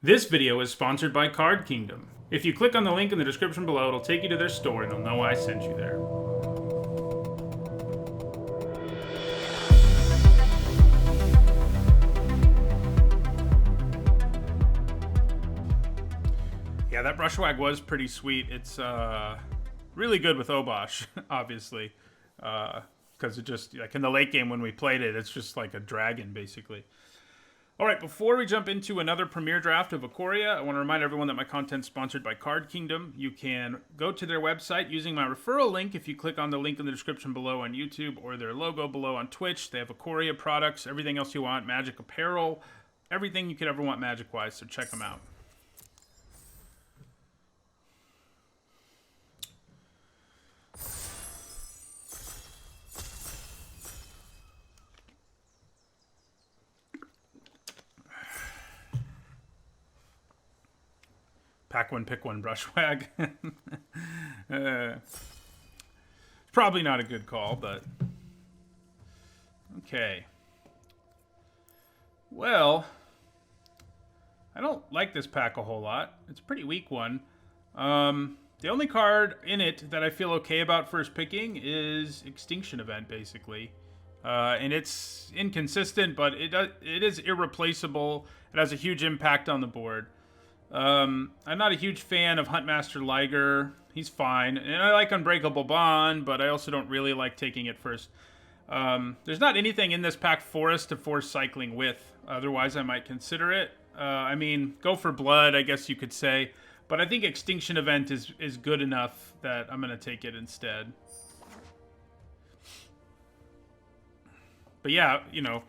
This video is sponsored by Card Kingdom. If you click on the link in the description below, it'll take you to their store and they'll know I sent you there. Yeah, that Brushwag was pretty sweet. It's really good with Obosh, obviously. Because it just, like in the late game when we played it, it's just like a dragon, basically. All right, before we jump into another premiere draft of Ikoria, I want to remind everyone that my content's sponsored by Card Kingdom. You can go to their website using my referral link if you click on the link in the description below on YouTube or their logo below on Twitch. They have Ikoria products, everything else you want, Magic apparel, everything you could ever want Magic-wise, so check them out. Pack one, pick one, Brushwag. Probably not a good call, but... Okay. Well, I don't like this pack a whole lot. It's a pretty weak one. The only card in it that I feel okay about first picking is Extinction Event, basically. And it's inconsistent, but it is irreplaceable. It has a huge impact on the board. I'm not a huge fan of Huntmaster Liger. He's fine. And I like Unbreakable Bond, but I also don't really like taking it first. There's not anything in this pack for us to force cycling with. Otherwise, I might consider it. I mean, go for blood, I guess you could say. But I think Extinction Event is good enough that I'm going to take it instead. But yeah, you know...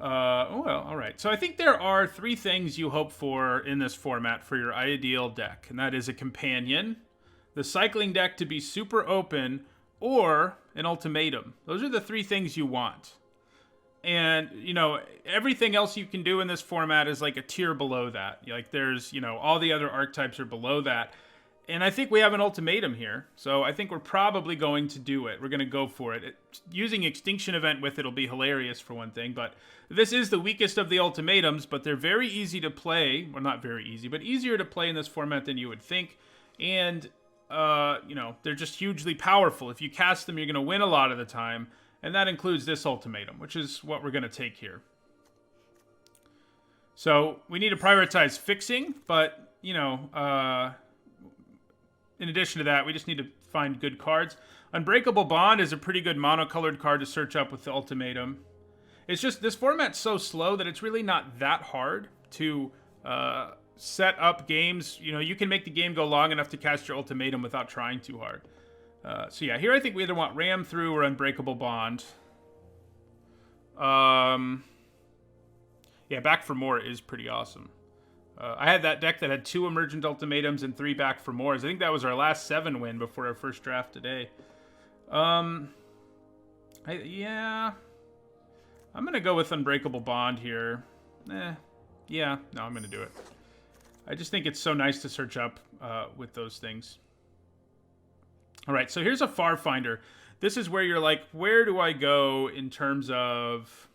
well, all right. So I think there are three things you hope for in this format for your ideal deck, and that is a companion, the cycling deck to be super open, or an ultimatum. Those are the three things you want. And, you know, everything else you can do in this format is like a tier below that. Like there's, you know, all the other archetypes are below that. And I think we have an ultimatum here. So I think we're probably going to do it. We're going to go for it. Using Extinction Event with it will be hilarious for one thing. But this is the weakest of the ultimatums, but they're very easy to play. Well, not very easy, but easier to play in this format than you would think. And, you know, they're just hugely powerful. If you cast them, you're going to win a lot of the time. And that includes this ultimatum, which is what we're going to take here. So we need to prioritize fixing, but, you know... in addition to that, we just need to find good cards. Unbreakable Bond is a pretty good monocolored card to search up with the ultimatum. It's just, this format's so slow that it's really not that hard to set up games. You know, you can make the game go long enough to cast your ultimatum without trying too hard. So yeah, here I think we either want Ram Through or Unbreakable Bond. Yeah, Back for More is pretty awesome. I had that deck that had 2 Emergent Ultimatums and 3 Back for Mores. I think that was our last 7 win before our first draft today. Yeah. I'm going to go with Unbreakable Bond here. Yeah. No, I'm going to do it. I just think it's so nice to search up with those things. All right, so here's a Far Finder. This is where you're like, where do I go in terms of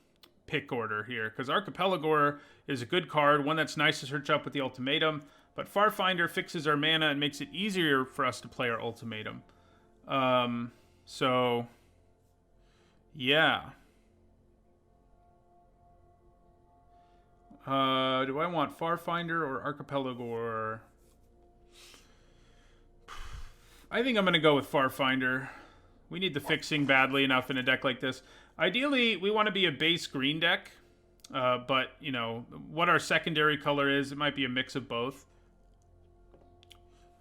pick order here? Because Archipelagore is a good card, one that's nice to search up with the ultimatum, but Farfinder fixes our mana and makes it easier for us to play our ultimatum. So, yeah. Do I want Farfinder or Archipelagore? I think I'm going to go with Farfinder. We need the fixing badly enough in a deck like this. Ideally, we want to be a base green deck. But, you know, what our secondary color is, it might be a mix of both.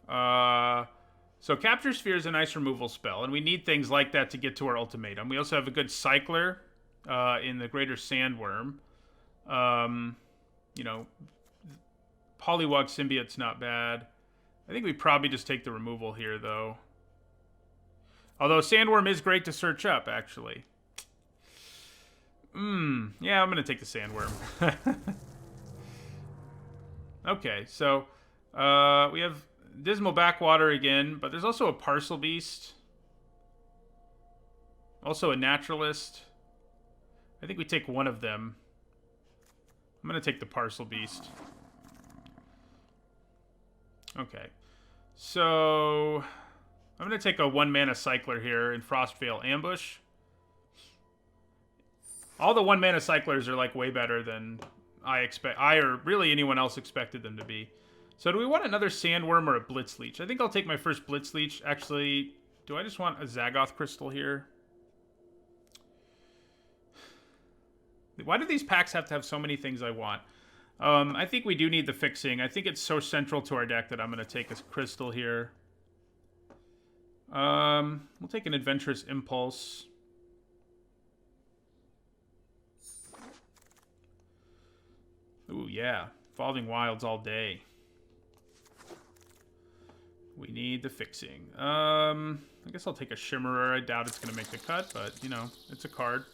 So Capture Sphere is a nice removal spell, and we need things like that to get to our ultimatum. We also have a good Cycler in the Greater Sandworm. You know, Polywog Symbiote's not bad. I think we probably just take the removal here, though. Although Sandworm is great to search up, actually. Yeah, I'm going to take the Sandworm. Okay, so we have Dismal Backwater again, but there's also a Parcel Beast. Also a Naturalist. I think we take one of them. I'm going to take the Parcel Beast. Okay. So I'm going to take a 1-mana cycler here in Frostveil Ambush. All the 1-mana cyclers are like way better than I or really anyone else expected them to be. So do we want another Sandworm or a Blitzleech? I think I'll take my first Blitzleech. Actually, do I just want a Zagoth Crystal here? Why do these packs have to have so many things I want? I think we do need the fixing. I think it's so central to our deck that I'm going to take a Crystal here. We'll take an Adventurous Impulse. Ooh, yeah. Evolving Wilds all day. We need the fixing. I guess I'll take a Shimmerer. I doubt it's going to make the cut, but, you know, it's a card.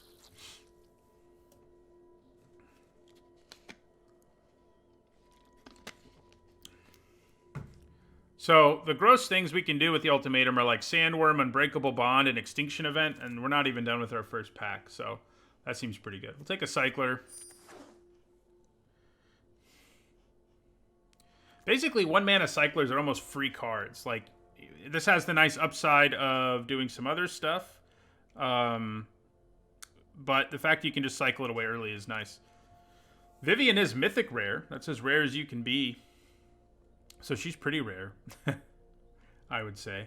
So, the gross things we can do with the Ultimatum are like Sandworm, Unbreakable Bond, and Extinction Event, and we're not even done with our first pack, so that seems pretty good. We'll take a Cycler. Basically, 1-mana Cyclers are almost free cards. Like, this has the nice upside of doing some other stuff, but the fact you can just cycle it away early is nice. Vivian is mythic rare. That's as rare as you can be. So she's pretty rare, I would say.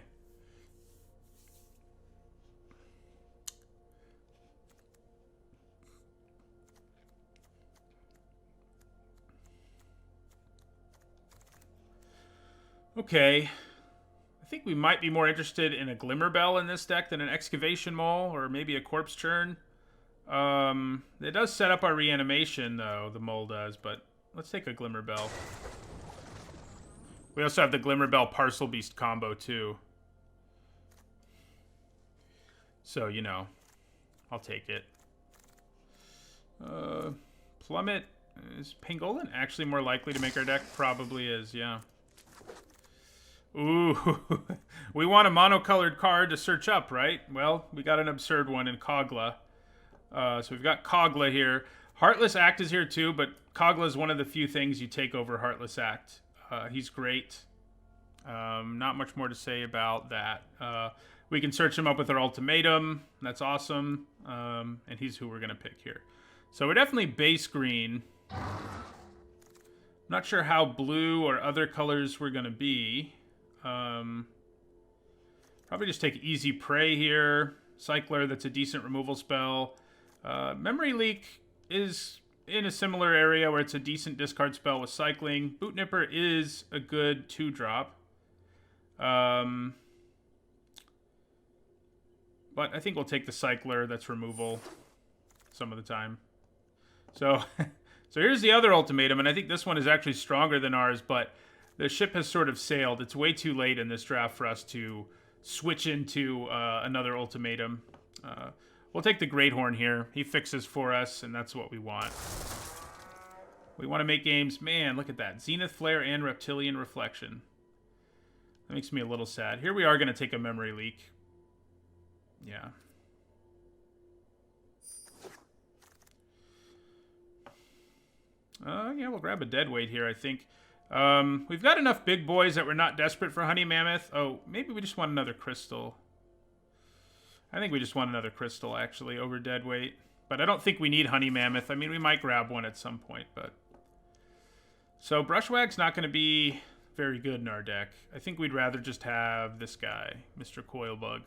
Okay. I think we might be more interested in a Glimmerbell in this deck than an Excavation Mole or maybe a Corpse Churn. It does set up our reanimation, though, the Mole does, but let's take a Glimmerbell. We also have the Glimmerbell Parcel Beast combo, too. So, you know, I'll take it. Plummet. Is Pangolin actually more likely to make our deck? Probably is, yeah. Ooh. We want a monocolored card to search up, right? Well, we got an absurd one in Kogla. So we've got Kogla here. Heartless Act is here, too, but Kogla is one of the few things you take over Heartless Act. He's great. Not much more to say about that. We can search him up with our Ultimatum. That's awesome. And he's who we're going to pick here. So we're definitely base green. I'm not sure how blue or other colors we're going to be. Probably just take Easy Prey here. Cycler, that's a decent removal spell. Memory Leak is in a similar area where it's a decent discard spell with cycling. Boot Nipper is a good 2-drop. But I think we'll take the Cycler. That's removal some of the time. So, so here's the other Ultimatum, and I think this one is actually stronger than ours, but the ship has sort of sailed. It's way too late in this draft for us to switch into another Ultimatum. We'll take the Great Horn here. He fixes for us, and that's what we want. We want to make games. Man, look at that. Zenith Flare and Reptilian Reflection. That makes me a little sad. Here we are going to take a Memory Leak. Yeah. Yeah, we'll grab a Deadweight here, I think. We've got enough big boys that we're not desperate for Honey Mammoth. Oh, maybe we just want another Crystal. I think we just want another Crystal, actually, over Deadweight. But I don't think we need Honey Mammoth. I mean, we might grab one at some point, but... So, Brushwag's not going to be very good in our deck. I think we'd rather just have this guy, Mr. Coilbug.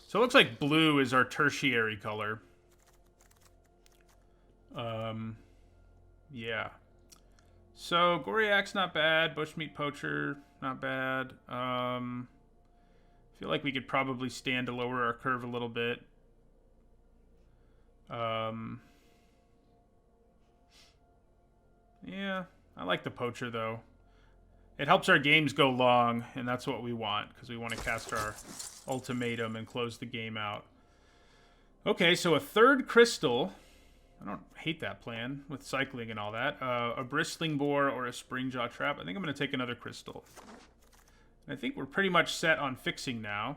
So it looks like blue is our tertiary color. Yeah. So, Goriak's not bad. Bushmeat Poacher, not bad. Feel like we could probably stand to lower our curve a little bit. Yeah, I like the Poacher, though. It helps our games go long, and that's what we want, because we want to cast our Ultimatum and close the game out. Okay, so a third Crystal. I don't hate that plan with cycling and all that. A Bristling Boar or a Springjaw Trap. I think I'm going to take another Crystal. I think we're pretty much set on fixing now.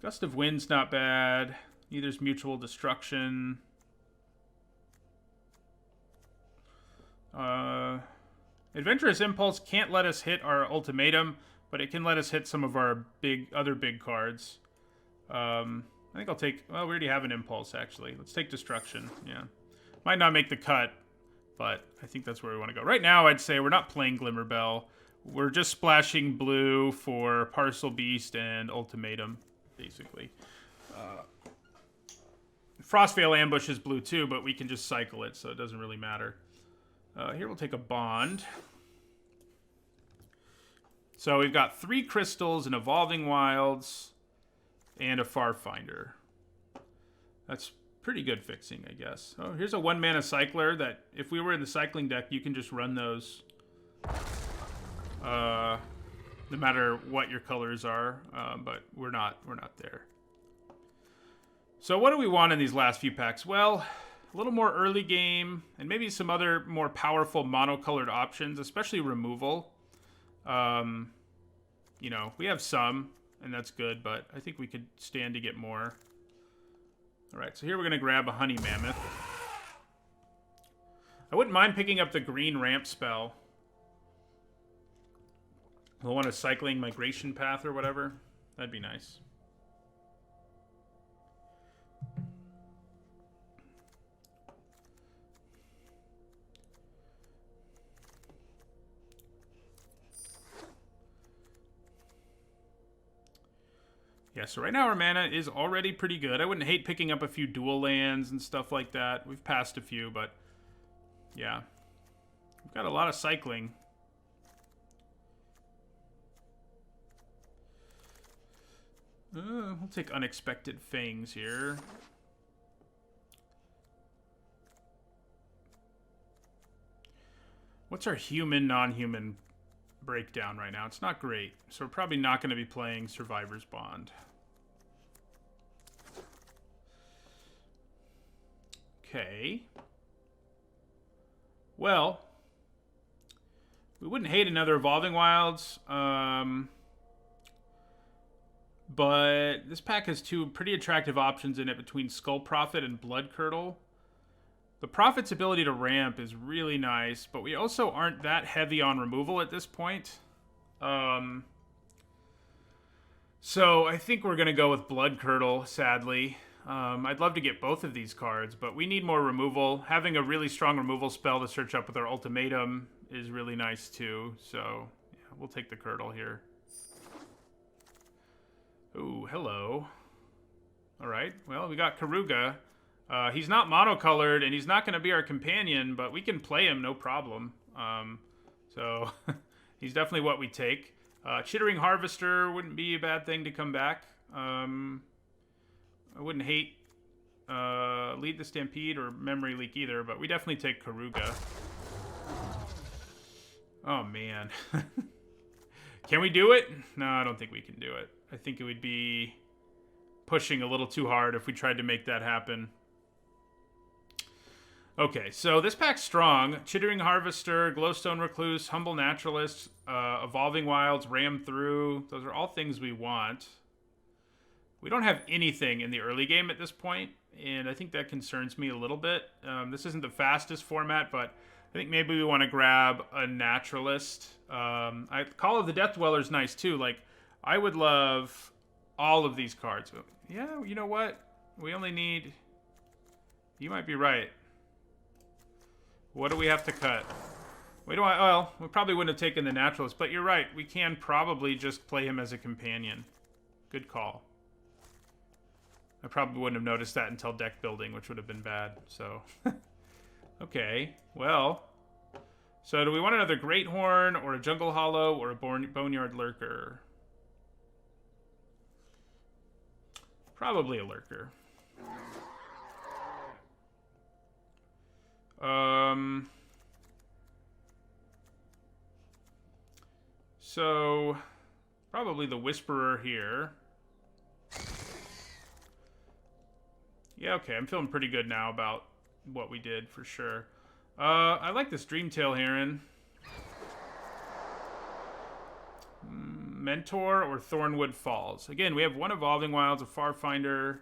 Gust of Wind's not bad. Neither's Mutual Destruction. Adventurous Impulse can't let us hit our ultimatum, but it can let us hit some of our other big cards. I think I'll take... Well, we already have an Impulse, actually. Let's take Destruction. Yeah. Might not make the cut, but I think that's where we want to go. Right now, I'd say we're not playing Glimmerbell. We're just splashing blue for Parcel Beast and Ultimatum, basically. Frostveil Ambush is blue too, but we can just cycle it, so it doesn't really matter. Here we'll take a Bond. So we've got 3 crystals, an Evolving Wilds, and a Farfinder. That's pretty good fixing, I guess. Oh, here's a 1-mana cycler that if we were in the cycling deck, you can just run those. No matter what your colors are, but we're not there. So what do we want in these last few packs? Well, a little more early game, and maybe some other more powerful monocolored options, especially removal. You know, we have some, and that's good, but I think we could stand to get more. All right, so here we're going to grab a Honey Mammoth. I wouldn't mind picking up the green ramp spell. We'll want a Cycling Migration Path or whatever. That'd be nice. Yeah, so right now our mana is already pretty good. I wouldn't hate picking up a few dual lands and stuff like that. We've passed a few, but yeah. We've got a lot of cycling. We'll take Unexpected Fangs here. What's our human, non-human breakdown right now? It's not great, so we're probably not going to be playing Survivor's Bond. Okay. Well, we wouldn't hate another Evolving Wilds, but this pack has 2 pretty attractive options in it between Skull Prophet and Blood Curdle. The Prophet's ability to ramp is really nice, but we also aren't that heavy on removal at this point. So I think we're going to go with Blood Curdle, sadly. I'd love to get both of these cards, but we need more removal. Having a really strong removal spell to search up with our Ultimatum is really nice too. So yeah, we'll take the Curdle here. Ooh, hello. All right, well, we got Karuga. He's not monocolored, and he's not going to be our companion, but we can play him no problem. So he's definitely what we take. Chittering Harvester wouldn't be a bad thing to come back. I wouldn't hate Lead the Stampede or Memory Leak either, but we definitely take Karuga. Oh, man. Can we do it? No, I don't think we can do it. I think it would be pushing a little too hard if we tried to make that happen. Okay, so this pack's strong. Chittering Harvester, Glowstone Recluse, Humble Naturalist, Evolving Wilds, Ram Through. Those are all things we want. We don't have anything in the early game at this point, and I think that concerns me a little bit. This isn't the fastest format, but I think maybe we want to grab a Naturalist. Call of the Death Dweller is nice, too. Like, I would love all of these cards. Yeah, you know what? We only need... You might be right. What do we have to cut? Well, we probably wouldn't have taken the Naturalist, but you're right. We can probably just play him as a companion. Good call. I probably wouldn't have noticed that until deck building, which would have been bad, so... Okay, well... So do we want another Great Horn, or a Jungle Hollow, or a Boneyard Lurker? Probably a Lurker. So... Probably the Whisperer here. Yeah, okay, I'm feeling pretty good now about what we did, for sure. I like this Dreamtail Heron. Mentor or Thornwood Falls. Again, we have one Evolving Wilds, a Farfinder.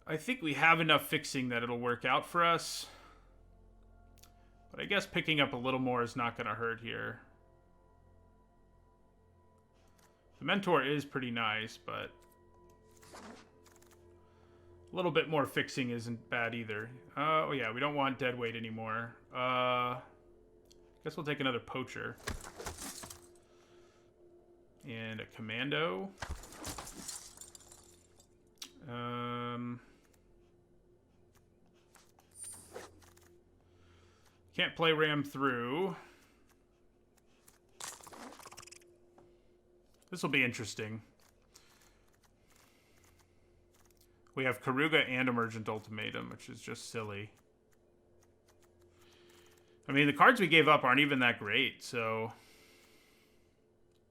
I think we have enough fixing that it'll work out for us. But I guess picking up a little more is not going to hurt here. The Mentor is pretty nice, but a little bit more fixing isn't bad either. Oh yeah, we don't want Deadweight anymore. Guess we'll take another Poacher. And a Commando. Can't play Ram through. This will be interesting. We have Karuga and Emergent Ultimatum, which is just silly. I mean, the cards we gave up aren't even that great, so...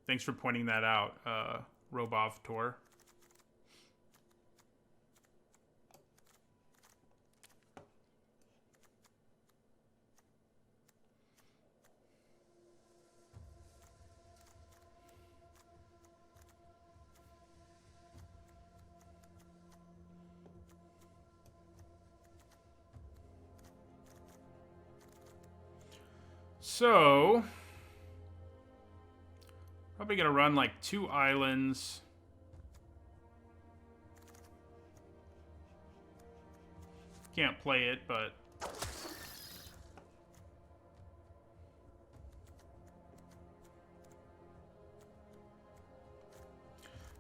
Thanks for pointing that out, Robov Tor. So, probably going to run like 2 islands. Can't play it, but...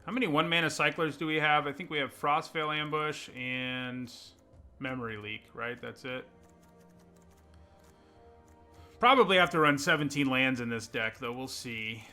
How many 1-mana cyclers do we have? I think we have Frostveil Ambush and Memory Leak, right? That's it. Probably have to run 17 lands in this deck, though. We'll see.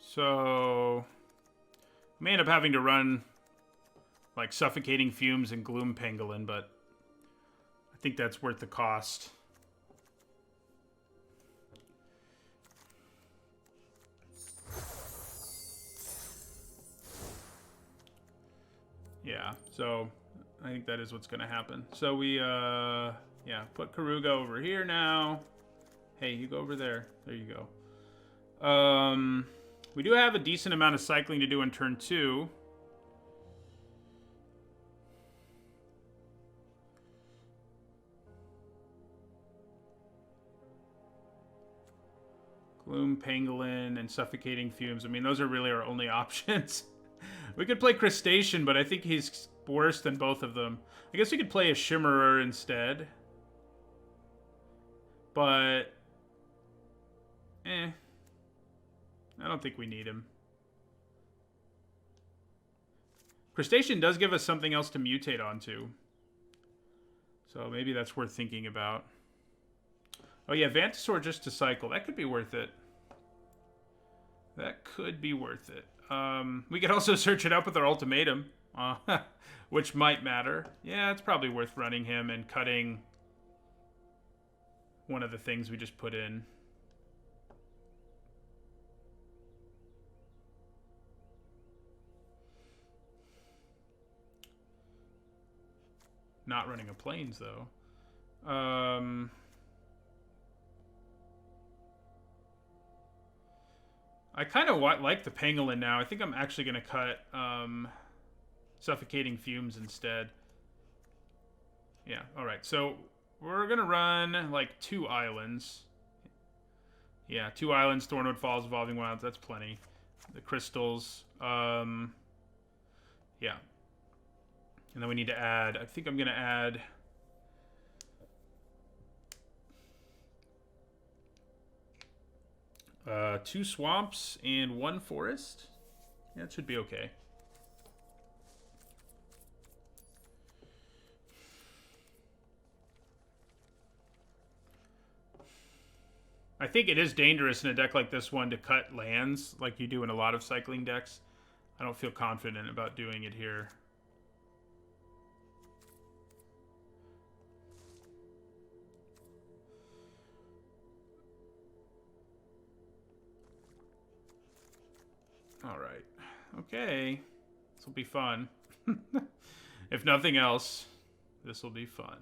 So, I may end up having to run like Suffocating Fumes and Gloom Pangolin, but I think that's worth the cost. Yeah, so I think that is what's going to happen. So we, yeah, put Karuga over here now. Hey, you go over there. There you go. We do have a decent amount of cycling to do in turn 2. Gloom, Pangolin, and Suffocating Fumes. I mean, those are really our only options. We could play Crustacean, but I think he's worse than both of them. I guess we could play a Shimmerer instead. But... I don't think we need him. Crustacean does give us something else to mutate onto. So maybe that's worth thinking about. Oh yeah, Vantasaur just to cycle. That could be worth it. That could be worth it. We could also search it up with our Ultimatum. Which might matter. Yeah, it's probably worth running him and cutting one of the things we just put in. Not running a Plains, though. I kind of like the Pangolin now. I think I'm actually going to cut Suffocating Fumes instead. Yeah, alright. So we're going to run like 2 islands. Yeah, 2 islands, Thornwood Falls, Evolving Wilds. That's plenty. The crystals. Yeah. And then we need to add, I think I'm going to add two swamps and 1 forest. Yeah, it should be okay. I think it is dangerous in a deck like this one to cut lands like you do in a lot of cycling decks. I don't feel confident about doing it here. All right. Okay. This will be fun. If nothing else, this will be fun.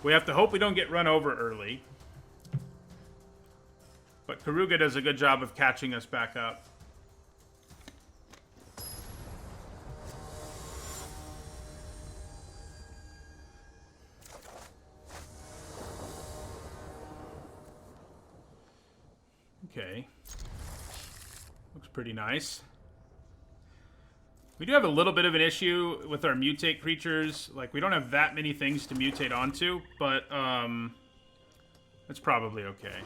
We have to hope we don't get run over early. But Karuga does a good job of catching us back up. Okay. Looks pretty nice. We do have a little bit of an issue with our mutate creatures. Like, we don't have that many things to mutate onto, but it's probably okay.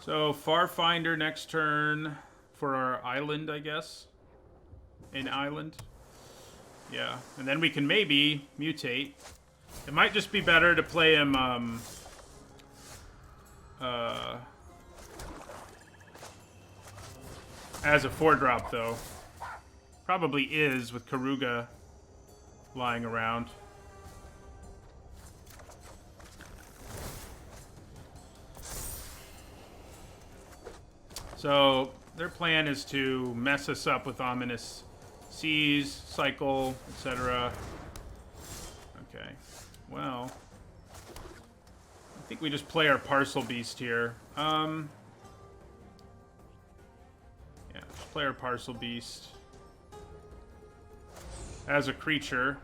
So, Farfinder next turn for our island, I guess. An island. Yeah, and then we can maybe mutate. It might just be better to play him, as a 4-drop, though. Probably is, with Karuga lying around. So, their plan is to mess us up with Ominous Seas, Cycle, etc. Okay, well, I think we just play our Parcel Beast here. Yeah, just play our Parcel Beast as a creature.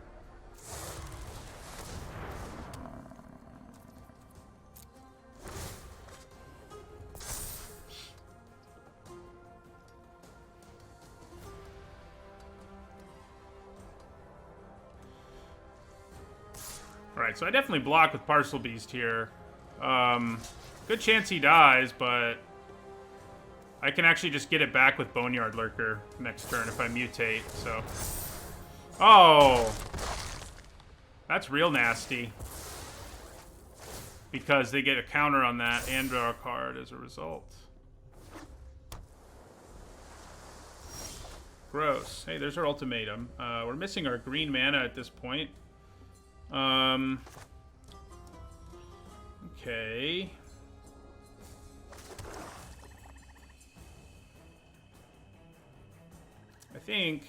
Alright, so I definitely block with Parcel Beast here. Good chance he dies, but I can actually just get it back with Boneyard Lurker next turn if I mutate, so... Oh! That's real nasty. Because they get a counter on that and draw a card as a result. Gross. Hey, there's our ultimatum. We're missing our green mana at this point. Okay. I think...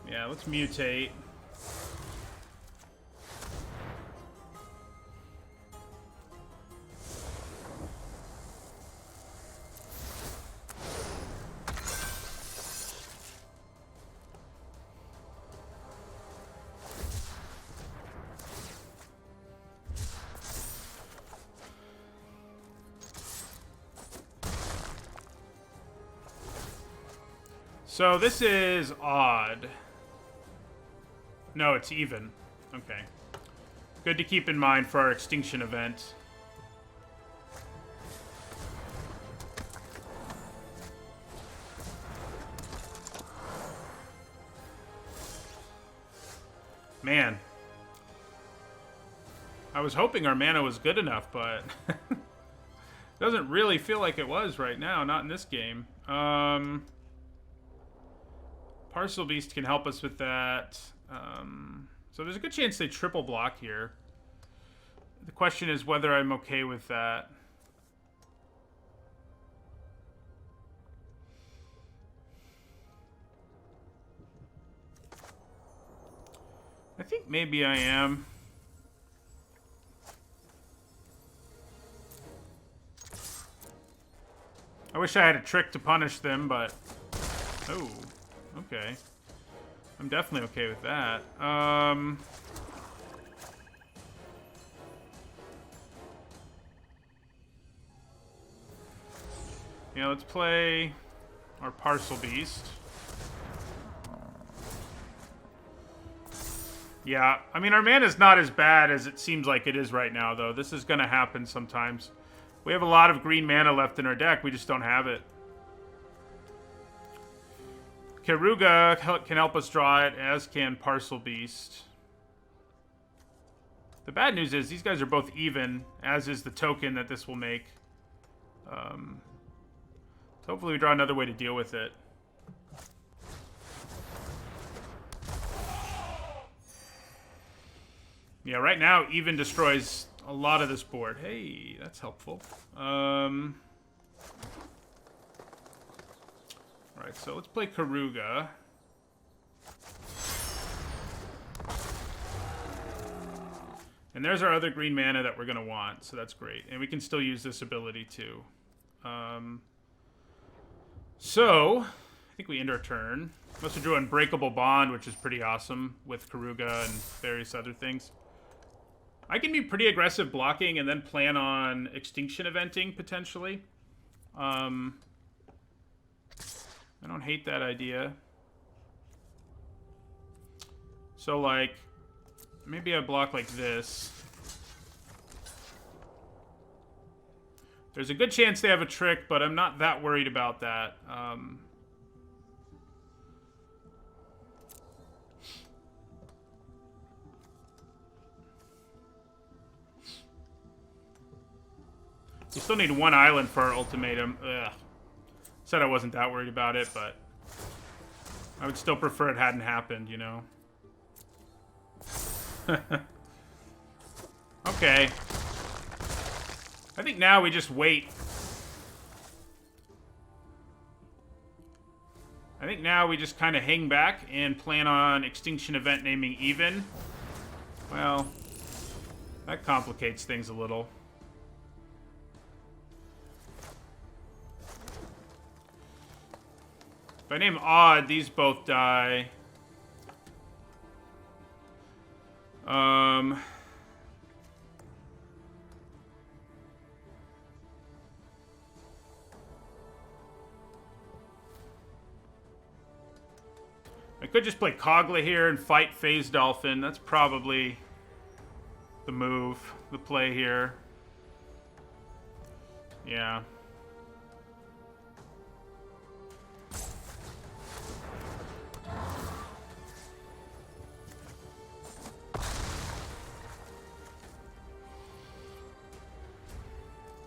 Yeah, let's mutate. So this is odd. No, it's even. Okay. Good to keep in mind for our extinction event. Man. I was hoping our mana was good enough, but... doesn't really feel like it was right now. Not in this game. Parcel Beast can help us with that. So there's a good chance they triple block here. The question is whether I'm okay with that. I think maybe I am. I wish I had a trick to punish them, but... Oh, okay. I'm definitely okay with that. Yeah, let's play our Parcel Beast. Yeah, I mean, our mana's not as bad as it seems like it is right now, though. This is going to happen sometimes. We have a lot of green mana left in our deck. We just don't have it. Karuga can help us draw it, as can Parcel Beast. The bad news is these guys are both even, as is the token that this will make. So hopefully we draw another way to deal with it. Yeah, right now, even destroys a lot of this board. Hey, that's helpful. Alright, so let's play Karuga. And there's our other green mana that we're going to want, so that's great. And we can still use this ability, too. So, I think we end our turn. We also drew Unbreakable Bond, which is pretty awesome, with Karuga and various other things. I can be pretty aggressive blocking and then plan on Extinction Eventing, potentially. I don't hate that idea. So, like, maybe I block like this. There's a good chance they have a trick, but I'm not that worried about that. We still need one island for our ultimatum. Ugh. Said I wasn't that worried about it, but I would still prefer it hadn't happened, you know? Okay. I think now we just wait. I think now we just kind of hang back and plan on Extinction Event naming even. Well, that complicates things a little. If I name odd, these both die. I could just play Kogla here and fight Phase Dolphin. That's probably the move, the play here. Yeah.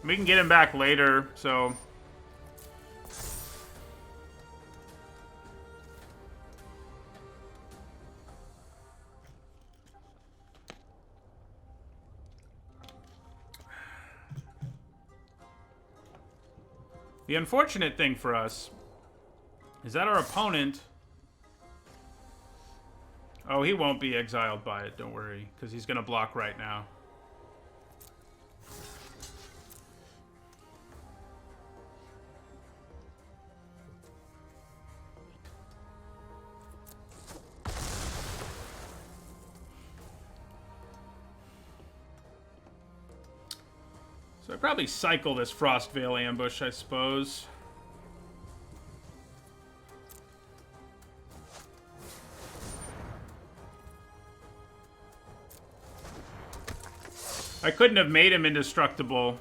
We can get him back later, so... The unfortunate thing for us is that our opponent... Oh, he won't be exiled by it, don't worry, because he's going to block right now. So I'd probably cycle this Frostvale ambush, I suppose. I couldn't have made him indestructible.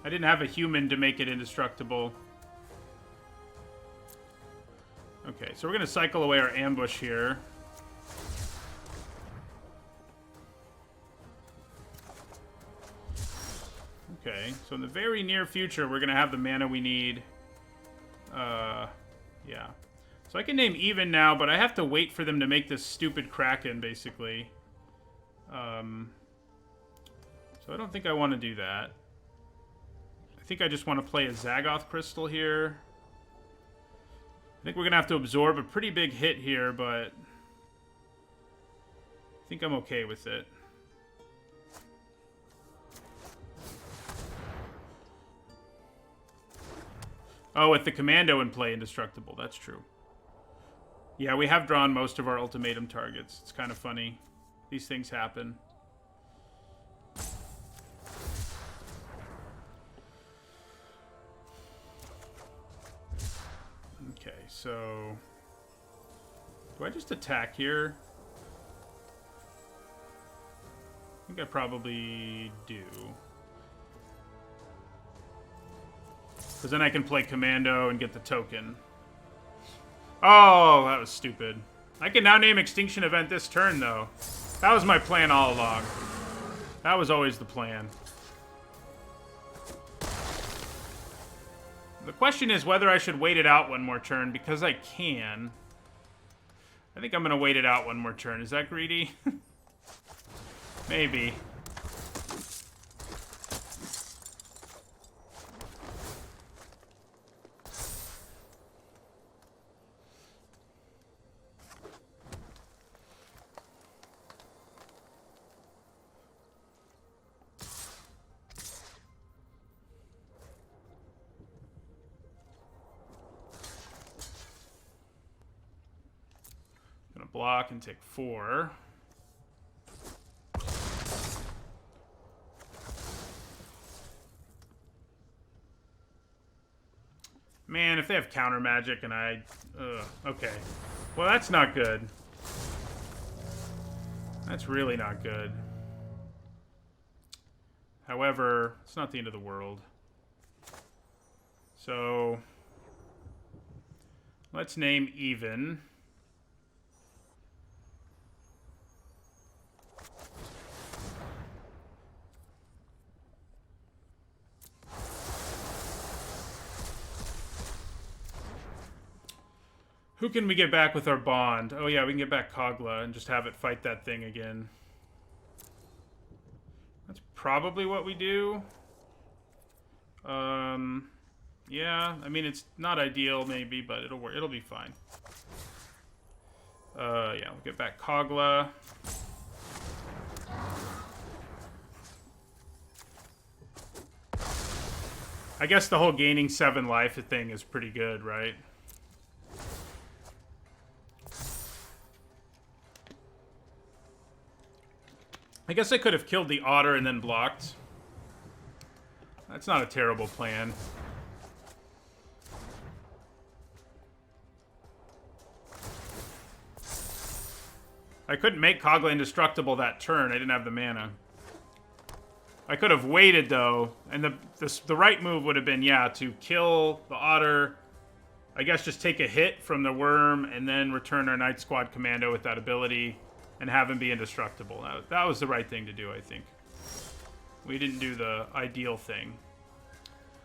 I didn't have a human to make it indestructible. Okay, so we're going to cycle away our ambush here. Okay, so in the very near future, we're going to have the mana we need. Yeah. So I can name even now, but I have to wait for them to make this stupid Kraken, basically. So I don't think I want to do that. I think I just want to play a Zagoth Crystal here. I think we're going to have to absorb a pretty big hit here, but I think I'm okay with it. Oh, with the Commando in play, indestructible. That's true. Yeah, we have drawn most of our ultimatum targets. It's kind of funny. These things happen. Okay, so... Do I just attack here? think I probably do. Because then I can play Commando and get the token. Oh, that was stupid. I can now name Extinction Event this turn, though. That was my plan all along. That was always the plan. The question is whether I should wait it out one more turn, because I can. I think I'm going to wait it out one more turn. Is that greedy? Maybe. Block and take 4. Man, if they have counter magic and I... okay. Well, that's not good. That's really not good. However, it's not the end of the world. So... let's name even. Who can we get back with our bond? Oh yeah, we can get back Kogla and just have it fight that thing again. That's probably what we do. Yeah, I mean, it's not ideal maybe, but it'll work. It'll be fine. Yeah, we'll get back Kogla. I guess the whole gaining 7 life thing is pretty good, right? I guess I could have killed the otter and then blocked. That's not a terrible plan. I couldn't make Kogla indestructible that turn. I didn't have the mana. I could have waited, though, and the right move would have been, yeah, to kill the otter. I guess just take a hit from the worm and then return our Night Squad Commando with that ability. And have him be indestructible. That was the right thing to do, I think. We didn't do the ideal thing.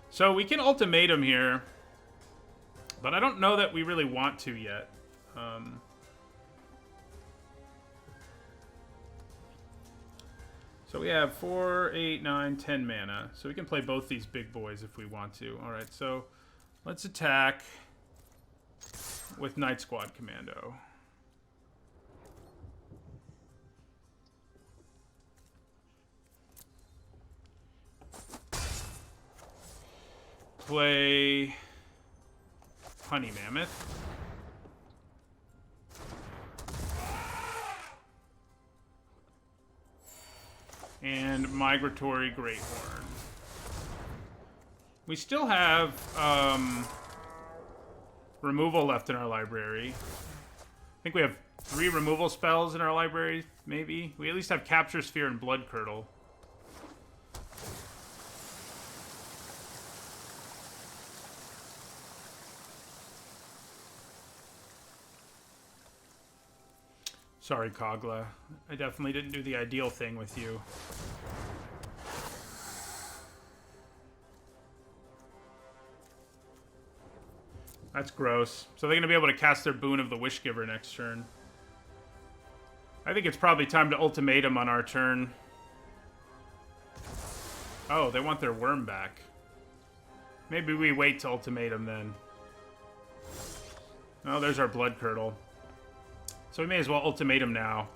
So we can ultimatum here. But I don't know that we really want to yet. So we have 4, 8, 9, 10 mana. So we can play both these big boys if we want to. Alright, so let's attack with Night Squad Commando. Play Honey Mammoth. And Migratory Greathorn. We still have removal left in our library. I think we have 3 removal spells in our library, maybe. We at least have Capture Sphere and Blood Curdle. Sorry, Kogla. I definitely didn't do the ideal thing with you. That's gross. So they're going to be able to cast their Boon of the Wishgiver next turn. I think it's probably time to ultimatum on our turn. Oh, they want their worm back. Maybe we wait to ultimatum then. Oh, there's our Blood Curdle. So we may as well ultimatum now.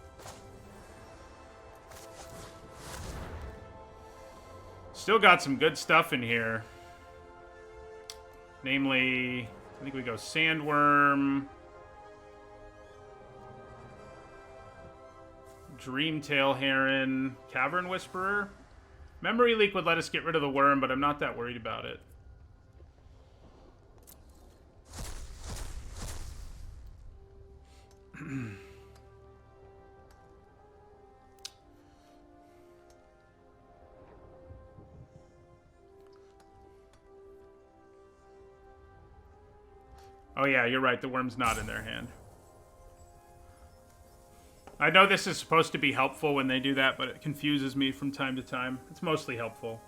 Still got some good stuff in here. Namely, I think we go Sandworm, Dreamtail Heron, Cavern Whisperer. Memory Leak would let us get rid of the worm, but I'm not that worried about it. Oh yeah, you're right. The worm's not in their hand. I know this is supposed to be helpful when they do that, but it confuses me from time to time. It's mostly helpful.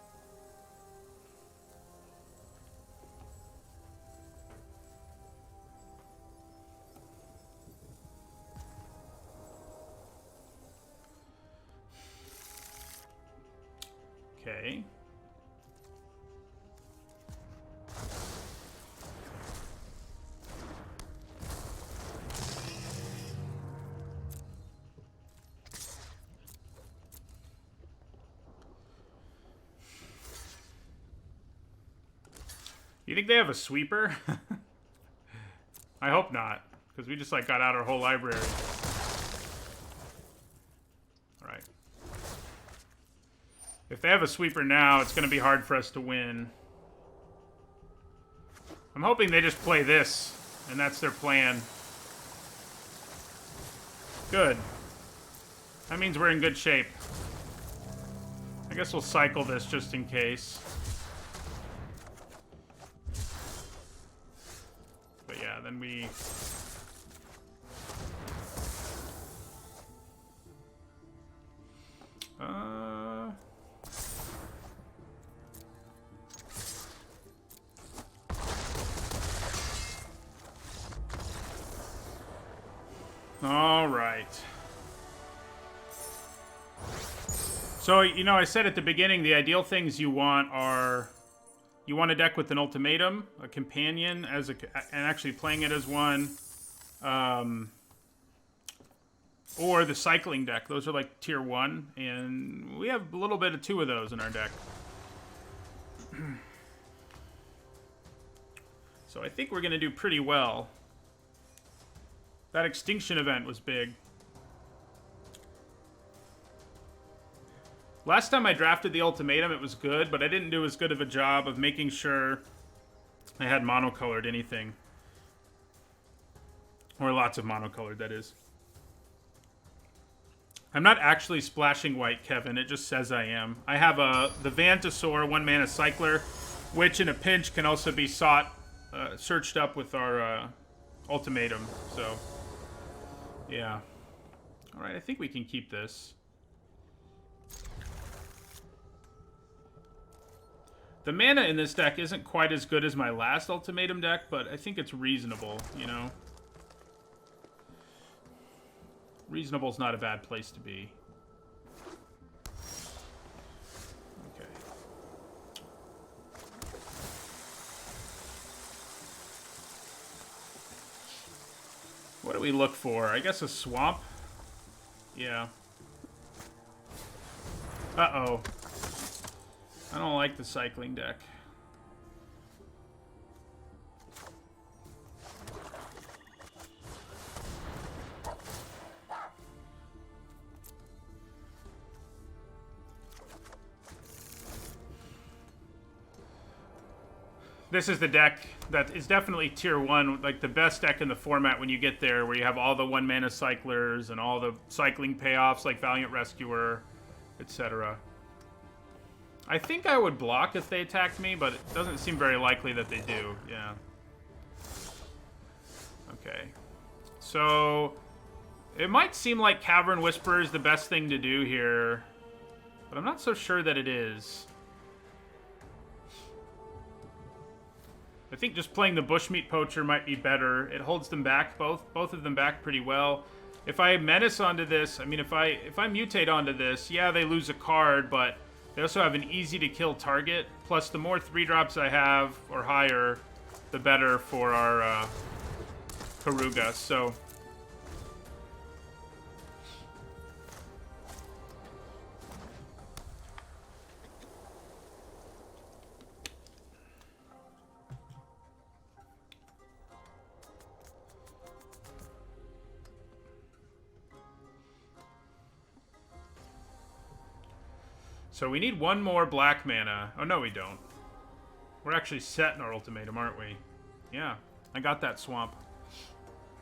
Okay. You think they have a sweeper? I hope not, because we just like got out our whole library. All right. If they have a sweeper now, it's going to be hard for us to win. I'm hoping they just play this, and that's their plan. Good. That means we're in good shape. I guess we'll cycle this just in case. But yeah, then we... All right. So, you know, I said at the beginning, the ideal things you want are... You want a deck with an ultimatum, a companion, and actually playing it as one, or the cycling deck. Those are like tier 1, and we have a little bit of 2 of those in our deck. So I think we're going to do pretty well. That extinction event was big. Last time I drafted the ultimatum, it was good, but I didn't do as good of a job of making sure I had monocolored anything. Or lots of monocolored, that is. I'm not actually splashing white, Kevin. It just says I am. I have the Vantasaur 1-mana cycler, which in a pinch can also be searched up with our ultimatum. So, yeah. All right, I think we can keep this. The mana in this deck isn't quite as good as my last ultimatum deck, but I think it's reasonable, you know? Reasonable's not a bad place to be. Okay. What do we look for? I guess a swamp? Yeah. Uh-oh. I don't like the cycling deck. This is the deck that is definitely tier 1, like the best deck in the format when you get there, where you have all the 1-mana cyclers and all the cycling payoffs like Valiant Rescuer, etc. I think I would block if they attacked me, but it doesn't seem very likely that they do. Yeah. Okay. So, it might seem like Cavern Whisperer is the best thing to do here, but I'm not so sure that it is. I think just playing the Bushmeat Poacher might be better. It holds them back, both of them back pretty well. If I Menace onto this, I mean, if I mutate onto this, yeah, they lose a card, but they also have an easy-to-kill target. Plus, the more 3-drops I have, or higher, the better for our Karuga. So, so we need one more black mana. Oh, no, we don't. We're actually set in our ultimatum, aren't we? Yeah, I got that swamp.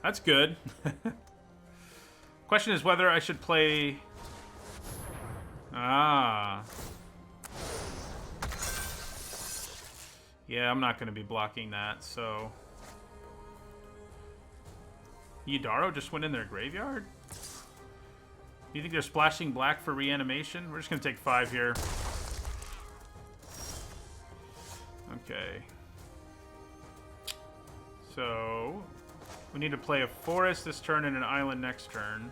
That's good. Question is whether I should play... Ah. Yeah, I'm not going to be blocking that, so... Yidaro just went in their graveyard? You think they're splashing black for reanimation? We're just going to take 5 here. Okay. So, we need to play a forest this turn and an island next turn.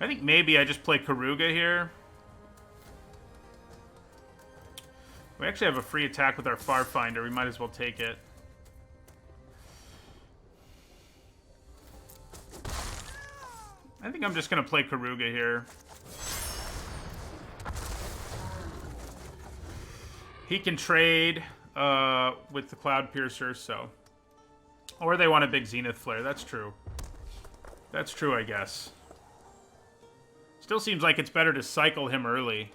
I think maybe I just play Karuga here. We actually have a free attack with our Farfinder. We might as well take it. I think I'm just going to play Karuga here. He can trade with the Cloud Piercer, so... Or they want a big Zenith Flare. That's true. That's true, I guess. Still seems like it's better to cycle him early.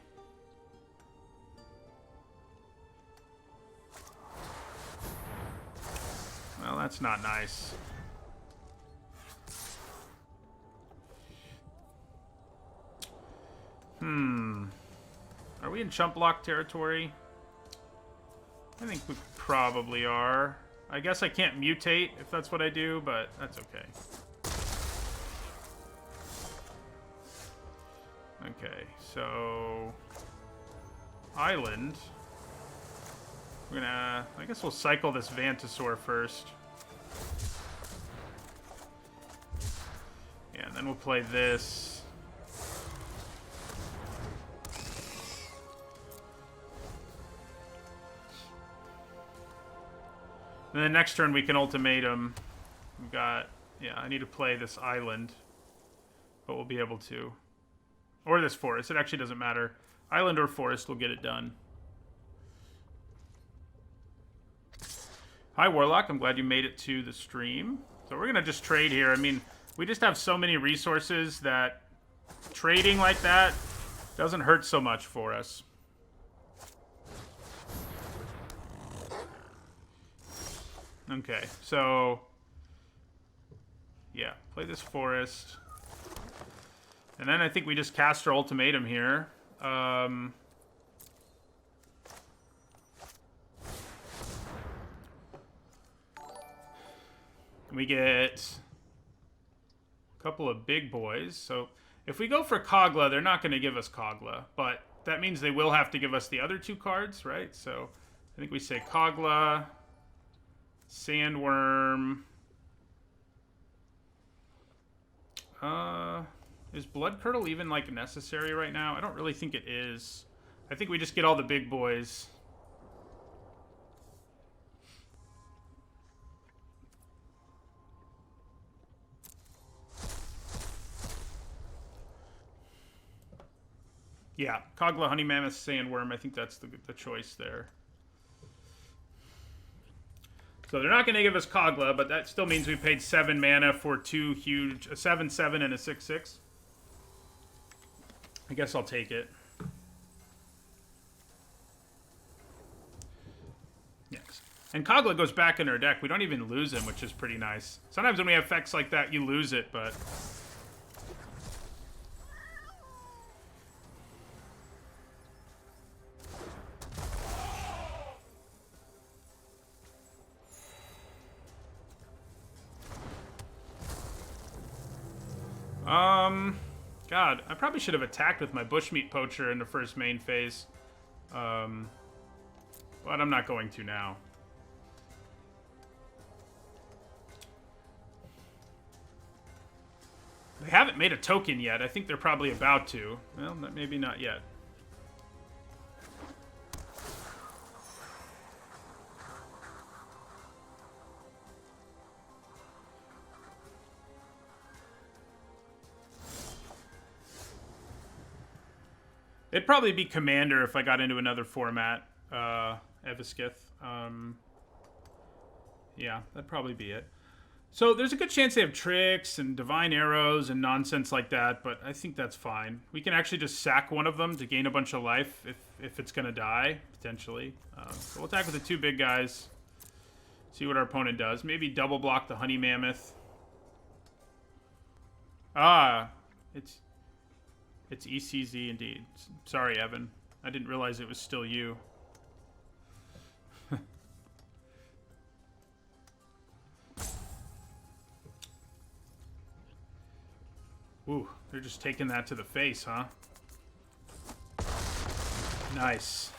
Well, that's not nice. Are we in chump block territory? I think we probably are. I guess I can't mutate if that's what I do, but that's okay. Okay, so... Island. We're gonna... I guess we'll cycle this Vantasaur first. Yeah, and then we'll play this. And then next turn we can ultimatum. We've got... Yeah, I need to play this island. But we'll be able to. Or this forest. It actually doesn't matter. Island or forest will get it done. Hi, Warlock. I'm glad you made it to the stream. So we're going to just trade here. I mean, we just have so many resources that trading like that doesn't hurt so much for us. Okay, so... Yeah, play this forest. And then I think we just cast our ultimatum here. We get a couple of big boys. So if we go for Kogla, they're not going to give us Kogla. But that means they will have to give us the other 2 cards, right? So I think we say Kogla, Sandworm. Is Blood Curdle even, like, necessary right now? I don't really think it is. I think we just get all the big boys. Yeah, Kogla, Honey Mammoth, Sandworm. I think that's the choice there. So they're not going to give us Kogla, but that still means we paid 7 mana for 2 huge... A 7/7 and a 6/6. I guess I'll take it. Yes. And Kogla goes back in our deck. We don't even lose him, which is pretty nice. Sometimes when we have effects like that, you lose it, but... God, I probably should have attacked with my Bushmeat Poacher in the first main phase. But I'm not going to now. They haven't made a token yet. I think they're probably about to. Well, maybe not yet. It'd probably be Commander if I got into another format, Eviskith. Yeah, that'd probably be it. So there's a good chance they have tricks and divine arrows and nonsense like that, but I think that's fine. We can actually just sack one of them to gain a bunch of life if it's going to die, potentially. So we'll attack with the 2 big guys, see what our opponent does. Maybe double block the Honey Mammoth. Ah, it's ECZ indeed. Sorry, Evan. I didn't realize it was still you. Ooh, they're just taking that to the face, huh? Nice.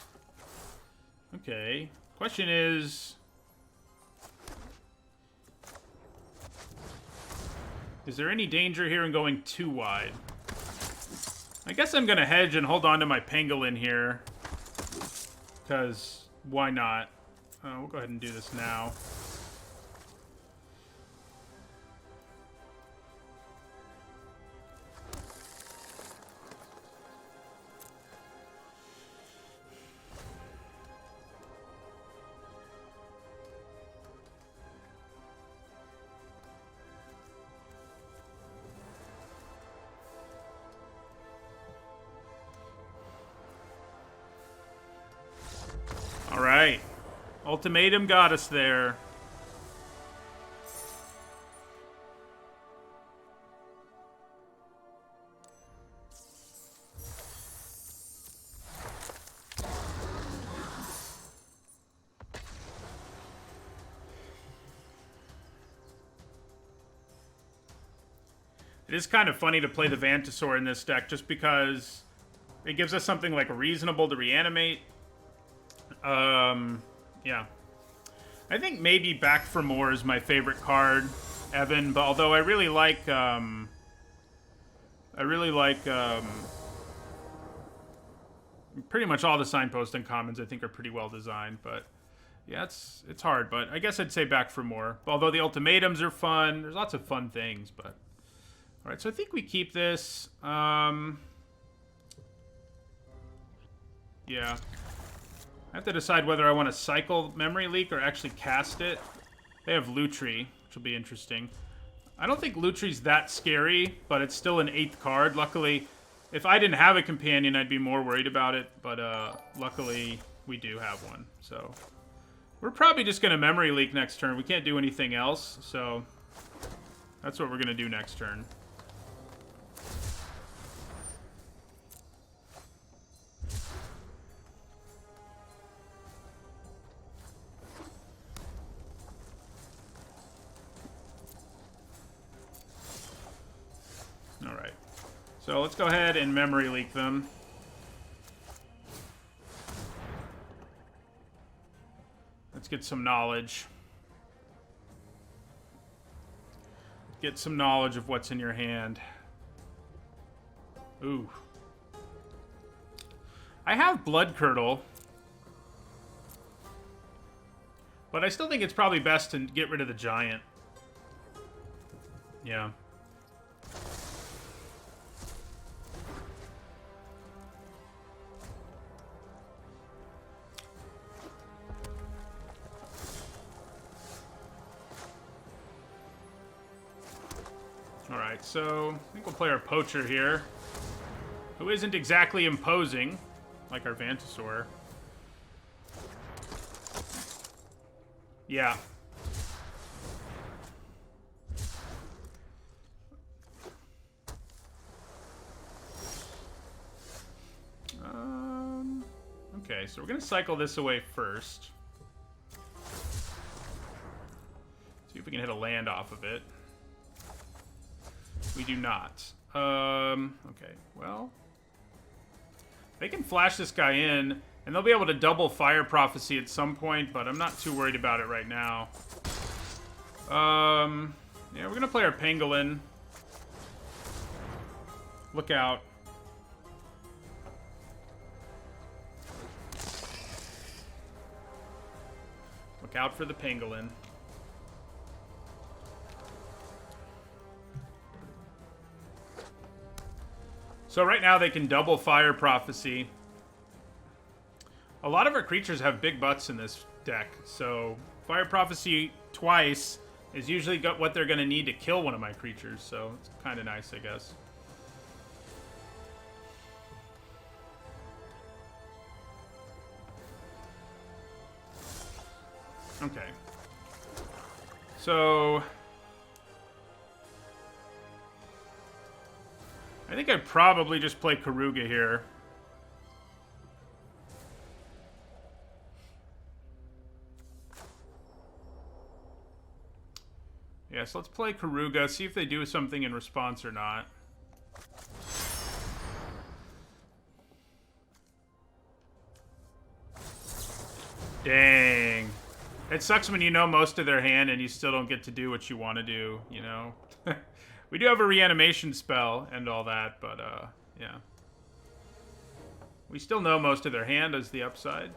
Okay. Question is there any danger here in going too wide? I guess I'm going to hedge and hold on to my pangolin here. Because why not? We'll go ahead and do this now. All right. Ultimatum got us there. It is kind of funny to play the Vantasaur in this deck just because it gives us something like reasonable to reanimate. Yeah. I think maybe Back for More is my favorite card, Evan, but although I really like, pretty much all the Signpost and commons I think are pretty well designed, but yeah, it's hard, but I guess I'd say Back for More. Although the ultimatums are fun, there's lots of fun things, but... Alright, so I think we keep this. Yeah. I have to decide whether I want to cycle Memory Leak or actually cast it. They have Lutri, which will be interesting. I don't think Lutri's that scary, but it's still an 8th card. Luckily, if I didn't have a companion, I'd be more worried about it, but luckily we do have one. So we're probably just going to Memory Leak next turn. We can't do anything else, so that's what we're going to do next turn. Alright. So let's go ahead and Memory Leak them. Let's get some knowledge. Get some knowledge of what's in your hand. Ooh. I have Blood Curdle. But I still think it's probably best to get rid of the giant. Yeah. Alright, so I think we'll play our Poacher here, who isn't exactly imposing, like our Vantasaur. Yeah. Okay, so we're going to cycle this away first. See if we can hit a land off of it. We do not. Okay, well. They can flash this guy in, and they'll be able to double Fire Prophecy at some point, but I'm not too worried about it right now. Yeah, we're going to play our Pangolin. Look out. Look out for the Pangolin. So right now they can double Fire Prophecy. A lot of our creatures have big butts in this deck, so Fire Prophecy twice is usually what they're going to need to kill one of my creatures, so it's kind of nice, I guess. Okay. So I think I'd probably just play Karuga here. Yeah, so let's play Karuga, see if they do something in response or not. Dang. It sucks when you know most of their hand and you still don't get to do what you want to do, you know? We do have a reanimation spell and all that, but, yeah. We still know most of their hand as the upside.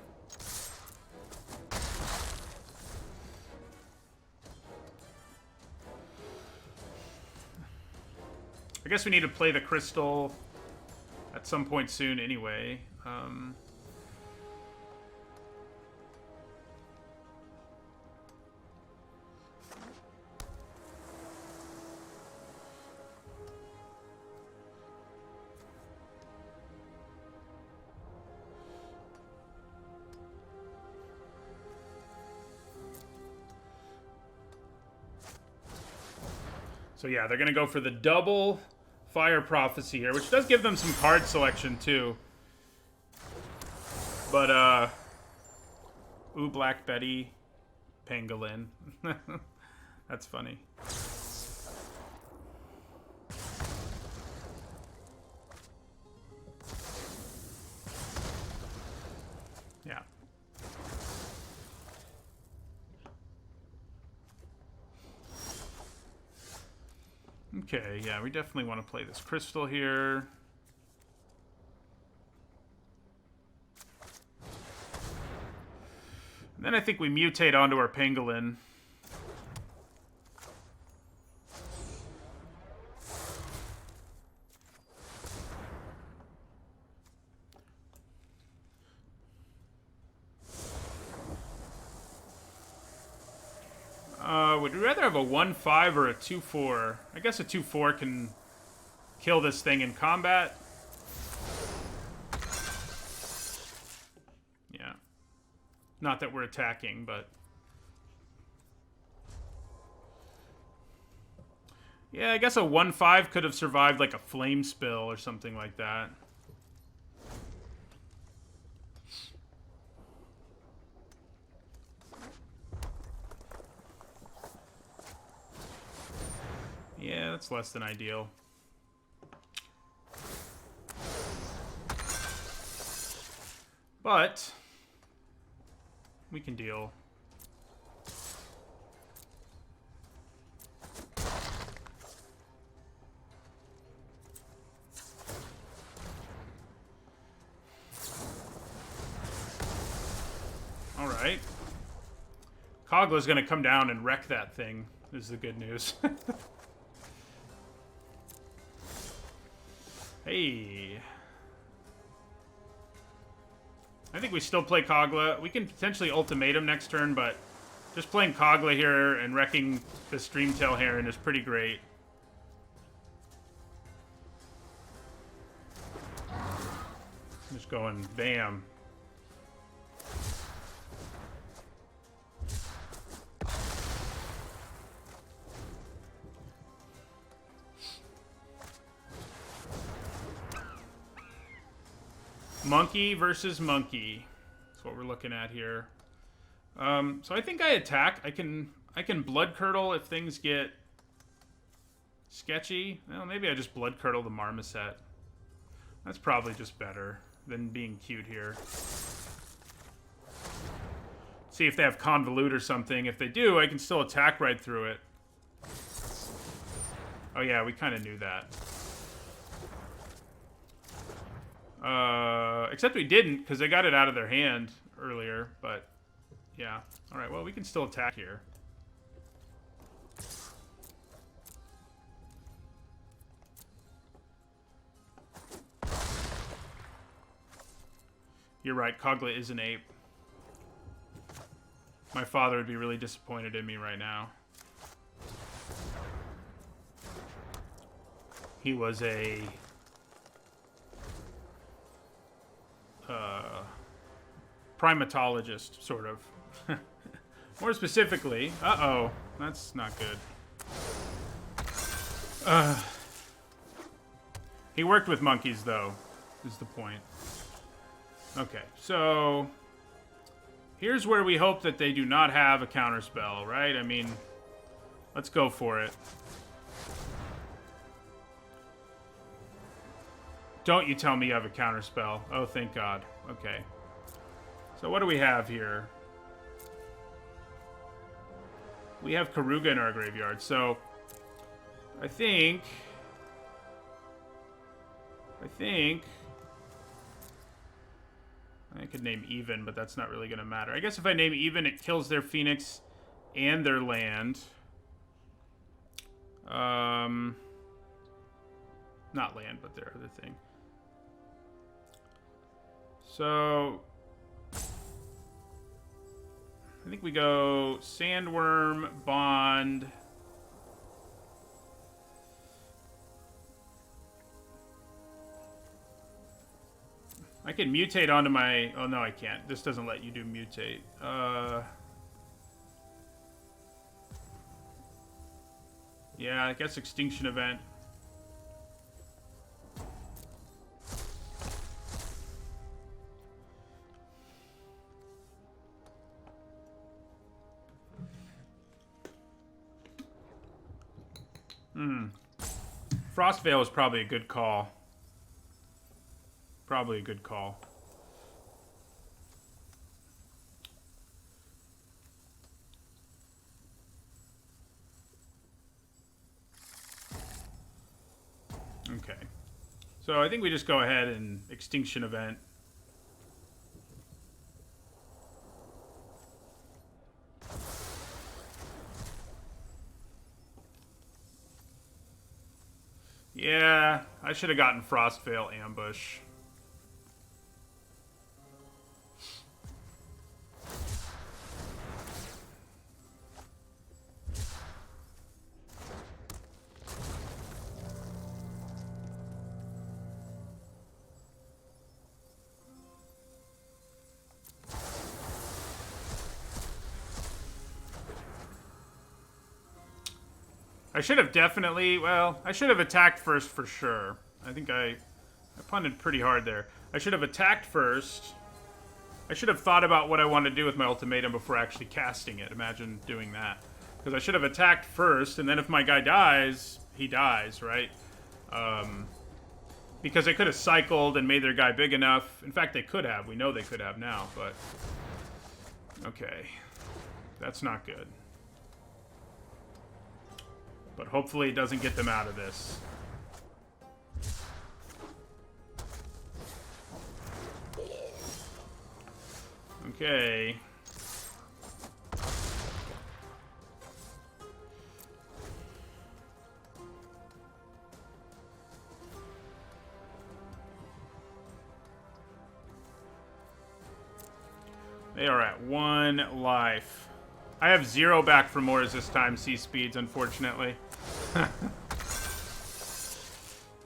I guess we need to play the crystal at some point soon anyway. So yeah, they're going to go for the double Fire Prophecy here, which does give them some card selection too. But, ooh, Black Betty, Pangolin. That's funny. Yeah. Okay, yeah, we definitely want to play this crystal here. And then I think we mutate onto our Pangolin. Would you rather have a 1/5 or a 2/4? I guess a 2/4 can kill this thing in combat. Yeah. Not that we're attacking, but... Yeah, I guess a 1/5 could have survived like a Flame Spill or something like that. Yeah, that's less than ideal. But we can deal. All right. Kogla's going to come down and wreck that thing, is the good news. Hey. I think we still play Kogla. We can potentially ultimatum next turn, but just playing Kogla here and wrecking the Streamtail Heron is pretty great. Just going bam. Monkey versus monkey. That's what we're looking at here. So I think I attack. I can Blood Curdle if things get sketchy. Well, maybe I just Blood Curdle the Marmoset. That's probably just better than being cute here. See if they have Convolute or something. If they do, I can still attack right through it. Oh yeah, we kind of knew that. Except we didn't, because they got it out of their hand earlier, but yeah. Alright, well, we can still attack here. You're right, Kogla is an ape. My father would be really disappointed in me right now. He was a... primatologist, sort of. More specifically, uh-oh, that's not good. He worked with monkeys, though, is the point. Okay, so here's where we hope that they do not have a counterspell, right? I mean, let's go for it. Don't you tell me you have a counterspell. Oh, thank God. Okay. So what do we have here? We have Karuga in our graveyard, so I think I could name even, but that's not really going to matter. I guess if I name even, it kills their Phoenix and their land. Not land, but their other thing. So I think we go Sandworm, Bond. I can mutate onto my... Oh, no, I can't. This doesn't let you do mutate. Yeah, I guess Extinction Event. Frostveil is probably a good call. Probably a good call. Okay. So I think we just go ahead and Extinction Event. Yeah, I should have gotten Frostveil Ambush. I should have definitely, well, I should have attacked first for sure. I think I punted pretty hard there. I should have attacked first. I should have thought about what I want to do with my ultimatum before actually casting it. Imagine doing that. Because I should have attacked first, and then if my guy dies, he dies, right? Because they could have cycled and made their guy big enough. In fact, they could have. We know they could have now, but... Okay. That's not good. But hopefully it doesn't get them out of this. Okay. They are at 1 life. I have 0 back from Moors this time, C-Speeds, unfortunately.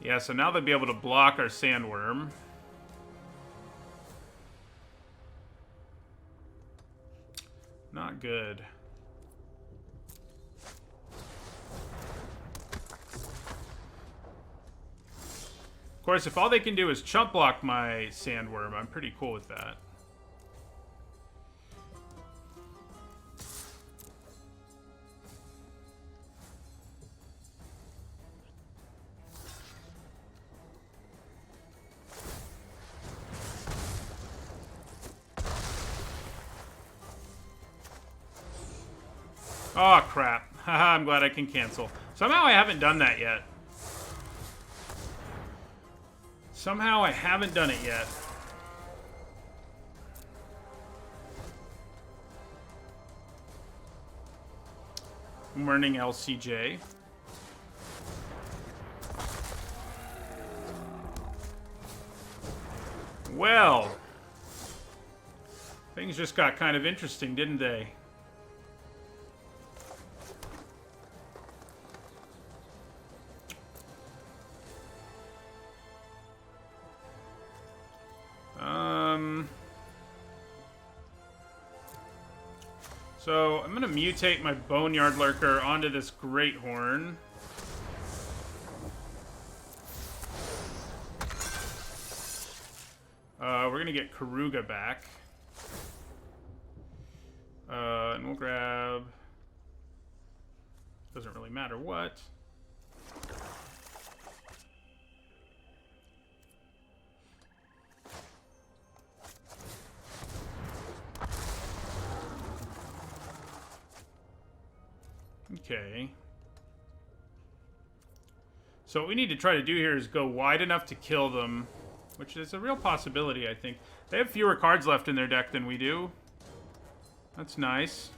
Yeah, so now they'll be able to block our Sandworm. Not good. Of course, if all they can do is chump block my Sandworm, I'm pretty cool with that. Oh, crap. Haha, I'm glad I can cancel. Somehow I haven't done that yet. Somehow I haven't done it yet. Morning, LCJ. Well, things just got kind of interesting, didn't they? So I'm gonna mutate my Boneyard Lurker onto this Great Horn. We're gonna get Karuga back. And we'll grab... Doesn't really matter what. Okay. So what we need to try to do here is go wide enough to kill them, which is a real possibility, I think. They have fewer cards left in their deck than we do. That's nice.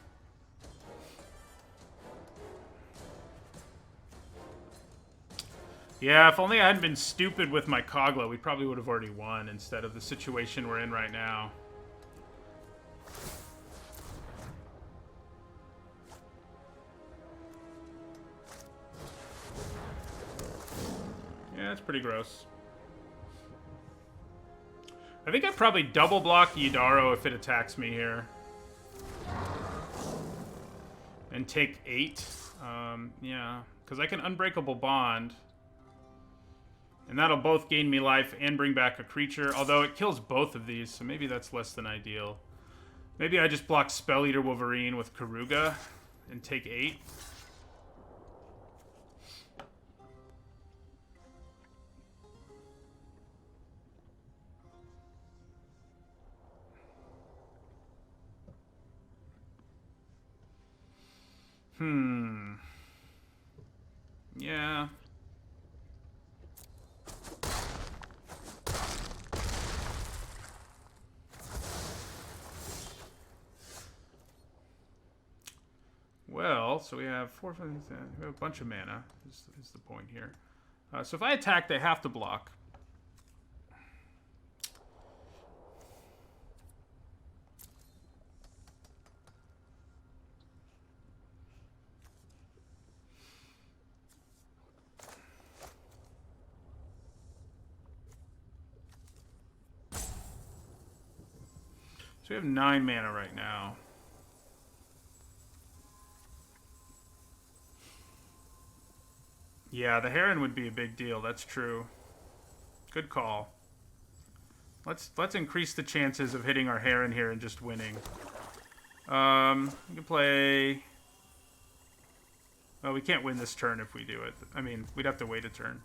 Yeah, if only I hadn't been stupid with my Kogla, we probably would have already won instead of the situation we're in right now. Yeah, that's pretty gross. I think I'd probably double block Yidaro if it attacks me here. And take 8. Yeah, because I can Unbreakable Bond. And that'll both gain me life and bring back a creature, although it kills both of these, so maybe that's less than ideal. Maybe I just block Spell Eater Wolverine with Karuga and take 8. Yeah. Well, so we have 4, 5, 6, 7. We have a bunch of mana, is the point here. So if I attack, they have to block. So we have 9 mana right now. Yeah, the Heron would be a big deal. That's true. Good call. Let's increase the chances of hitting our Heron here and just winning. We can play... Well, we can't win this turn if we do it. I mean, we'd have to wait a turn.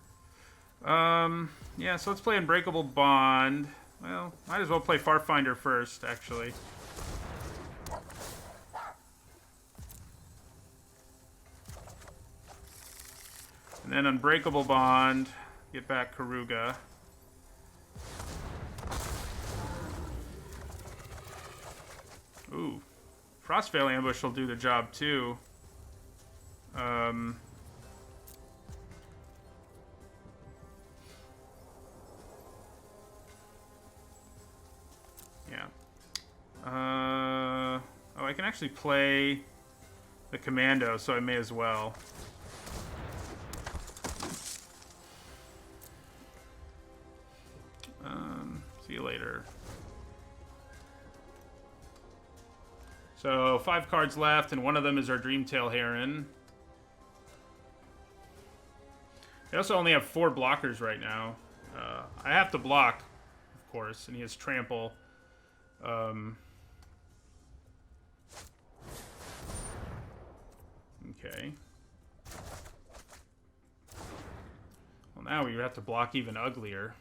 Yeah, so let's play Unbreakable Bond. Well, might as well play Farfinder first, actually. And then Unbreakable Bond. Get back Karuga. Ooh. Frostveil Ambush will do the job, too. Yeah. Oh, I can actually play the Commando, so I may as well. See you later. So 5 cards left, and one of them is our Dreamtail Heron. They also only have 4 blockers right now. I have to block, of course, and he has Trample. Okay. Well, now we have to block even uglier.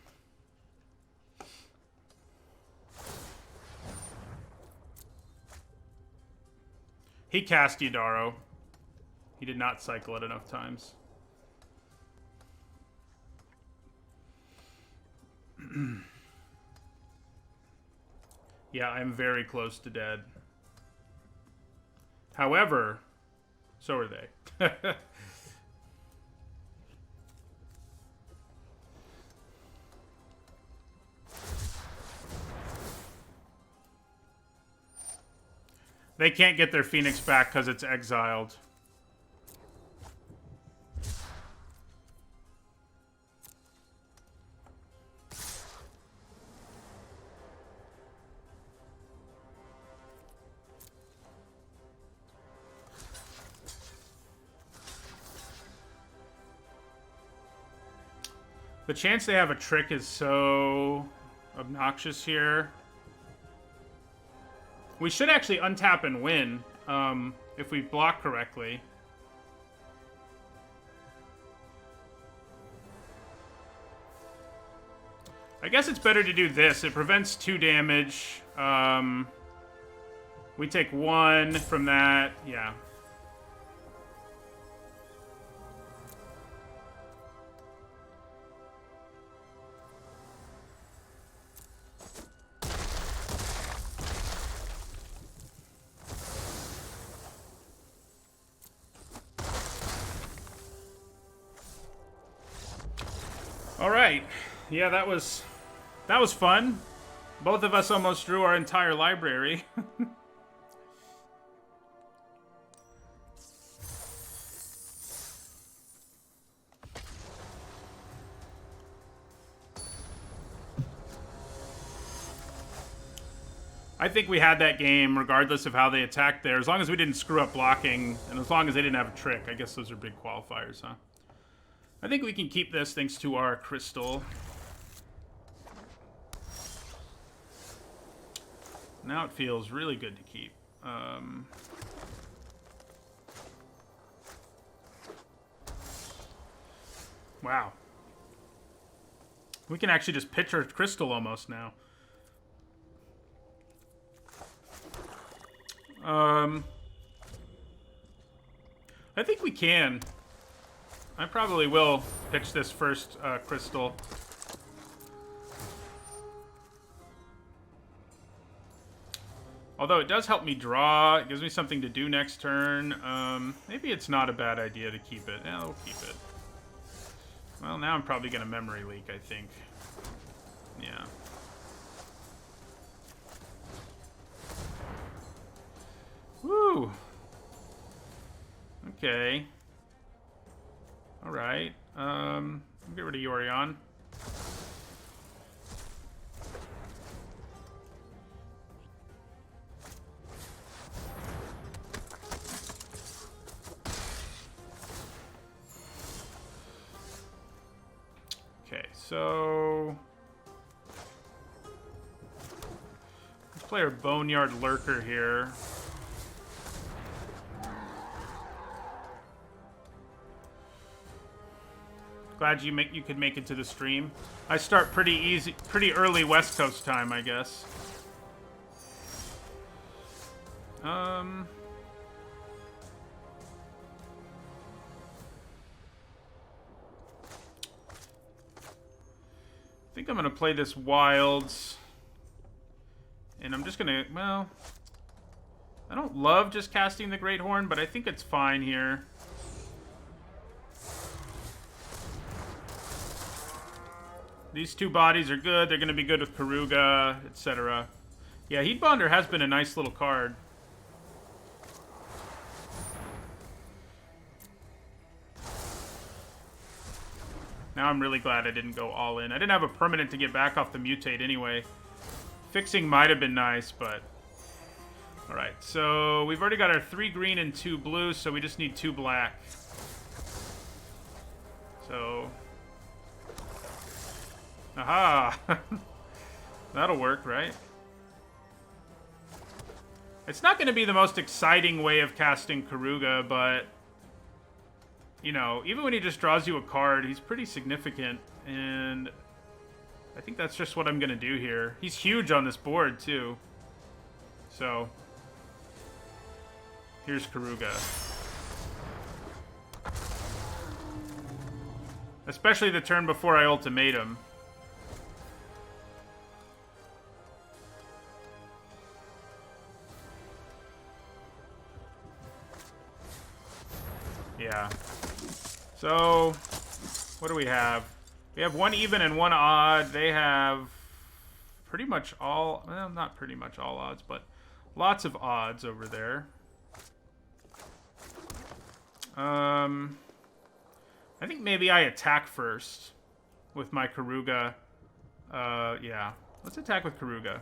He cast Yidaro. He did not cycle it enough times. Yeah, I'm very close to dead. However, so are they. They can't get their Phoenix back because it's exiled. The chance they have a trick is so obnoxious here. We should actually untap and win, if we block correctly. I guess it's better to do this. It prevents 2 damage. We take 1 from that. Yeah. right. Yeah, that was fun. Both of us almost drew our entire library. I think we had that game regardless of how they attacked there. As long as we didn't screw up blocking, and as long as they didn't have a trick. I guess those are big qualifiers, huh? I think we can keep this thanks to our crystal. Now it feels really good to keep. Wow. We can actually just pitch our crystal almost now. I think we can. I probably will pitch this first crystal. Although it does help me draw. It gives me something to do next turn. Maybe it's not a bad idea to keep it. Yeah, we'll keep it. Well, now I'm probably going to memory leak, I think. Yeah. Woo! Okay. Alright. Get rid of Yorion. Okay, so let's play our Boneyard Lurker here. Glad you could make it to the stream. I start pretty early West Coast time, I guess. I think I'm gonna play this Wilds. And I'm just gonna, well, I don't love just casting the Great Horn, but I think it's fine here. These two bodies are good. They're going to be good with Karuga, etc. Yeah, Heatbonder has been a nice little card. Now I'm really glad I didn't go all in. I didn't have a permanent to get back off the mutate anyway. Fixing might have been nice, but... Alright, so we've already got our 3 green and 2 blue, so we just need 2 black. So... Aha! That'll work, right? It's not going to be the most exciting way of casting Karuga, but... You know, even when he just draws you a card, he's pretty significant, and... I think that's just what I'm going to do here. He's huge on this board, too. So... Here's Karuga. Especially the turn before I ultimatum. Yeah. So, what do we have? We have 1 even and 1 odd. They have pretty much all, well, not pretty much all odds, but lots of odds over there. I think maybe I attack first with my Karuga. Yeah. Let's attack with Karuga.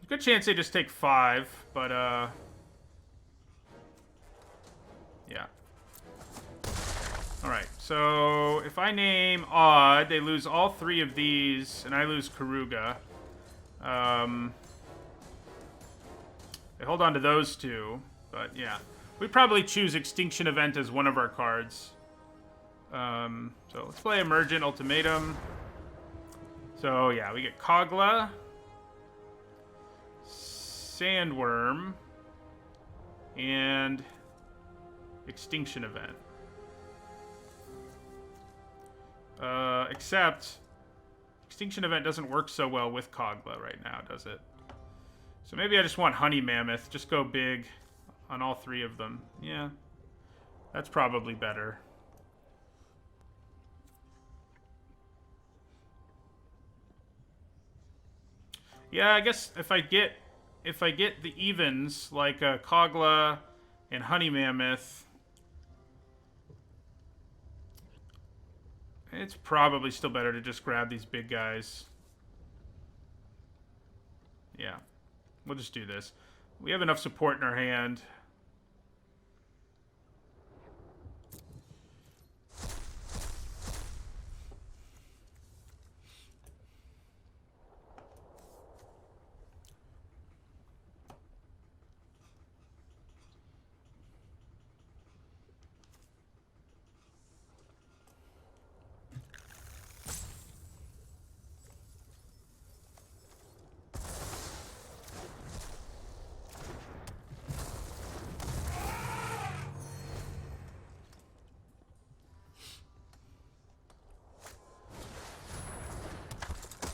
Good chance they just take 5, but, yeah. Alright, so if I name odd, they lose all 3 of these, and I lose Karuga. They hold on to those 2, but yeah. We'd probably choose Extinction Event as one of our cards. So let's play Emergent Ultimatum. So yeah, we get Kogla, Sandworm, and Extinction Event. Except Extinction Event doesn't work so well with Kogla right now, does it? So maybe I just want Honey Mammoth. Just go big on all 3 of them. Yeah, that's probably better. Yeah, I guess if I get the evens like Kogla and Honey Mammoth, it's probably still better to just grab these big guys. Yeah, we'll just do this. We have enough support in our hand.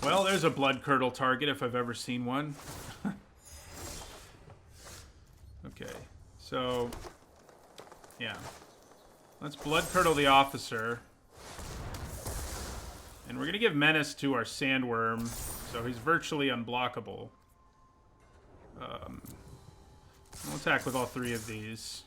Well, there's a blood curdle target if I've ever seen one. Okay, so yeah, let's blood curdle the officer, and we're gonna give menace to our sandworm, so he's virtually unblockable. We'll attack with all three of these.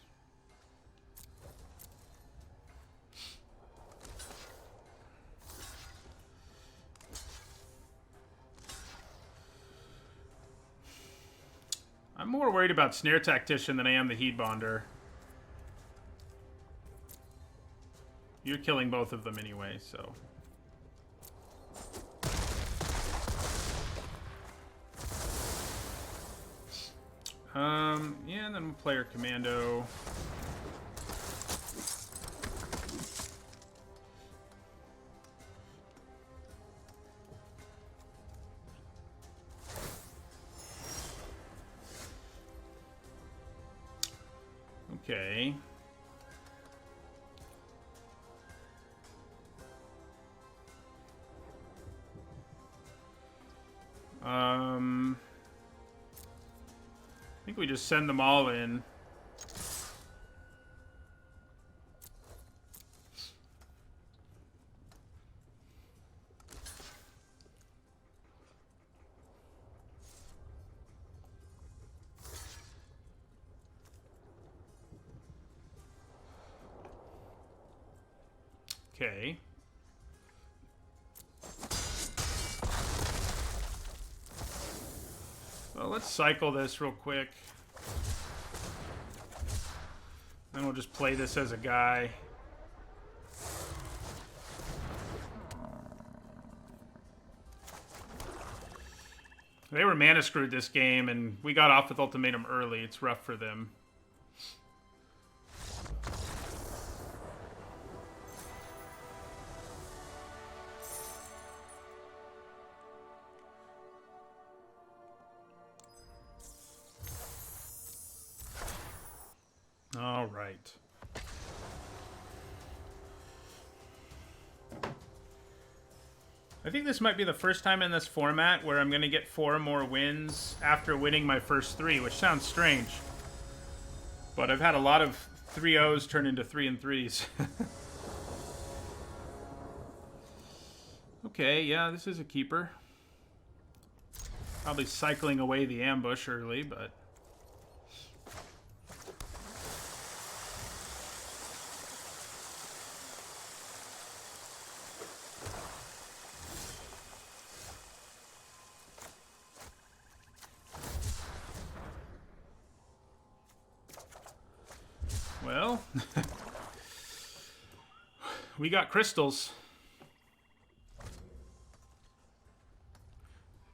I'm more worried about Snare Tactician than I am the Heat Bonder. You're killing both of them anyway, so. Yeah, and then we'll play our Commando. Okay. I think we just send them all in. Okay. Well, let's cycle this real quick. Then we'll just play this as a guy. They were mana screwed this game, and we got off with Ultimatum early. It's rough for them. All right. I think this might be the first time in this format where I'm going to get 4 more wins after winning my first 3, which sounds strange. But I've had a lot of 3-0s turn into 3-3s. Okay, yeah, this is a keeper. Probably cycling away the ambush early, but... Well, we got crystals.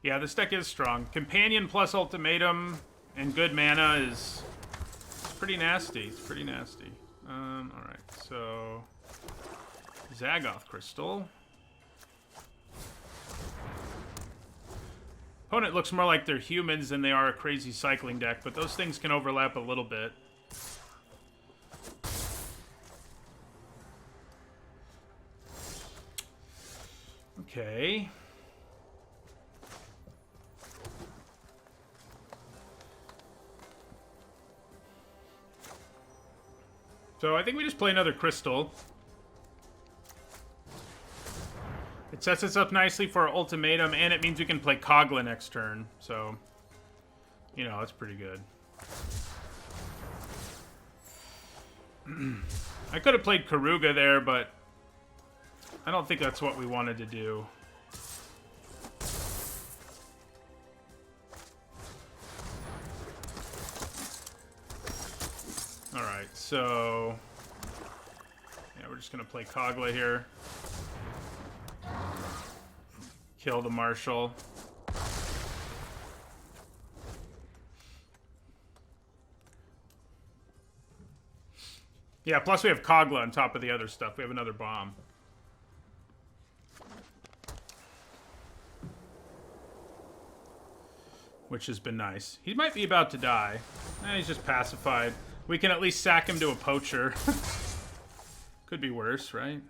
Yeah, this deck is strong. Companion plus Ultimatum and good mana is pretty nasty. It's pretty nasty. Alright, so... Zagoth Crystal. Opponent looks more like they're humans than they are a crazy cycling deck, but those things can overlap a little bit. Okay. So I think we just play another crystal. It sets us up nicely for our ultimatum, and it means we can play Kogla next turn. So, you know, that's pretty good. I could have played Karuga there, but I don't think that's what we wanted to do. Alright, so... yeah, we're just going to play Kogla here. Kill the Marshal. Yeah, plus we have Kogla on top of the other stuff. We have another bomb. Which has been nice. He might be about to die. He's just pacified. We can at least sack him to a poacher. Could be worse, right?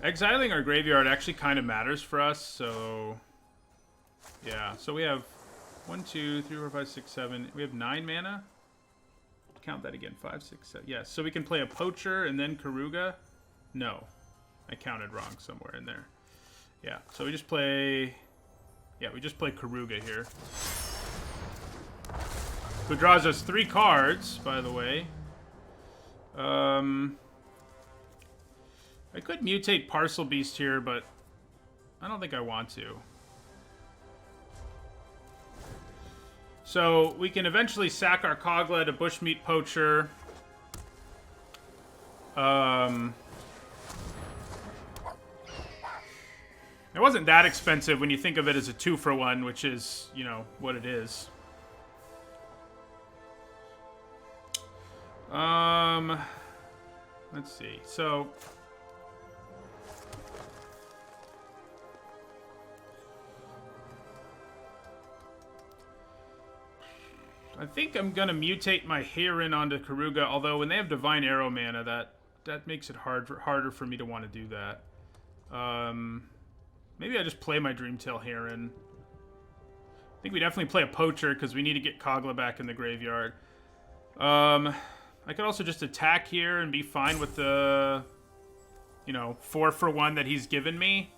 Exiling our graveyard actually kind of matters for us, so... yeah, so we have 1, 2, 3, 4, 5, 6, 7. We have 9 mana? Count that again. 5, 6, 7. Yes, so we can play a poacher and then Karuga? No. I counted wrong somewhere in there. Yeah, so we just play... yeah, we just play Karuga here. Who draws us 3 cards, by the way. I could mutate Parcel Beast here, but I don't think I want to. So we can eventually sack our Kogla to Bushmeat Poacher. It wasn't that expensive when you think of it as a 2-for-1, which is, you know, what it is. Let's see. So I think I'm gonna mutate my Heron onto Karuga, although when they have Divine Arrow mana, that makes it harder for me to want to do that. Maybe I just play my Dreamtail Heron. I think we definitely play a poacher because we need to get Kogla back in the graveyard. I could also just attack here and be fine with the, you know, 4-for-1 that he's given me,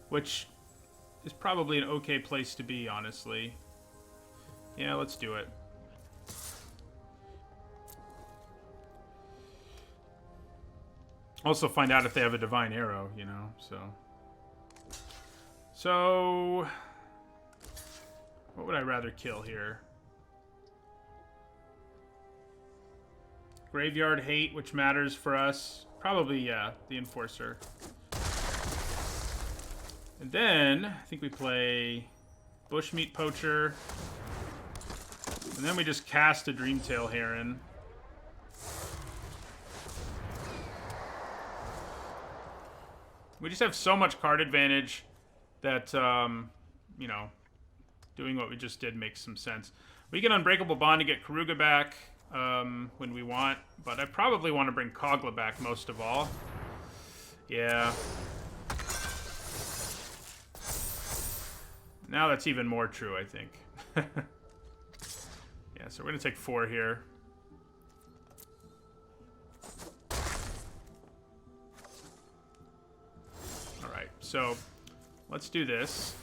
which is probably an okay place to be, honestly. Yeah, let's do it. Also find out if they have a Divine Arrow, you know, So, what would I rather kill here? Graveyard Hate, which matters for us. Probably, yeah, the Enforcer. And then, I think we play Bushmeat Poacher. And then we just cast a Dreamtail Heron. We just have so much card advantage that, you know, doing what we just did makes some sense. We get Unbreakable Bond to get Karuga back when we want, but I probably want to bring Kogla back most of all. Yeah. Now that's even more true, I think. Yeah, so we're going to take 4 here. Alright, so let's do this.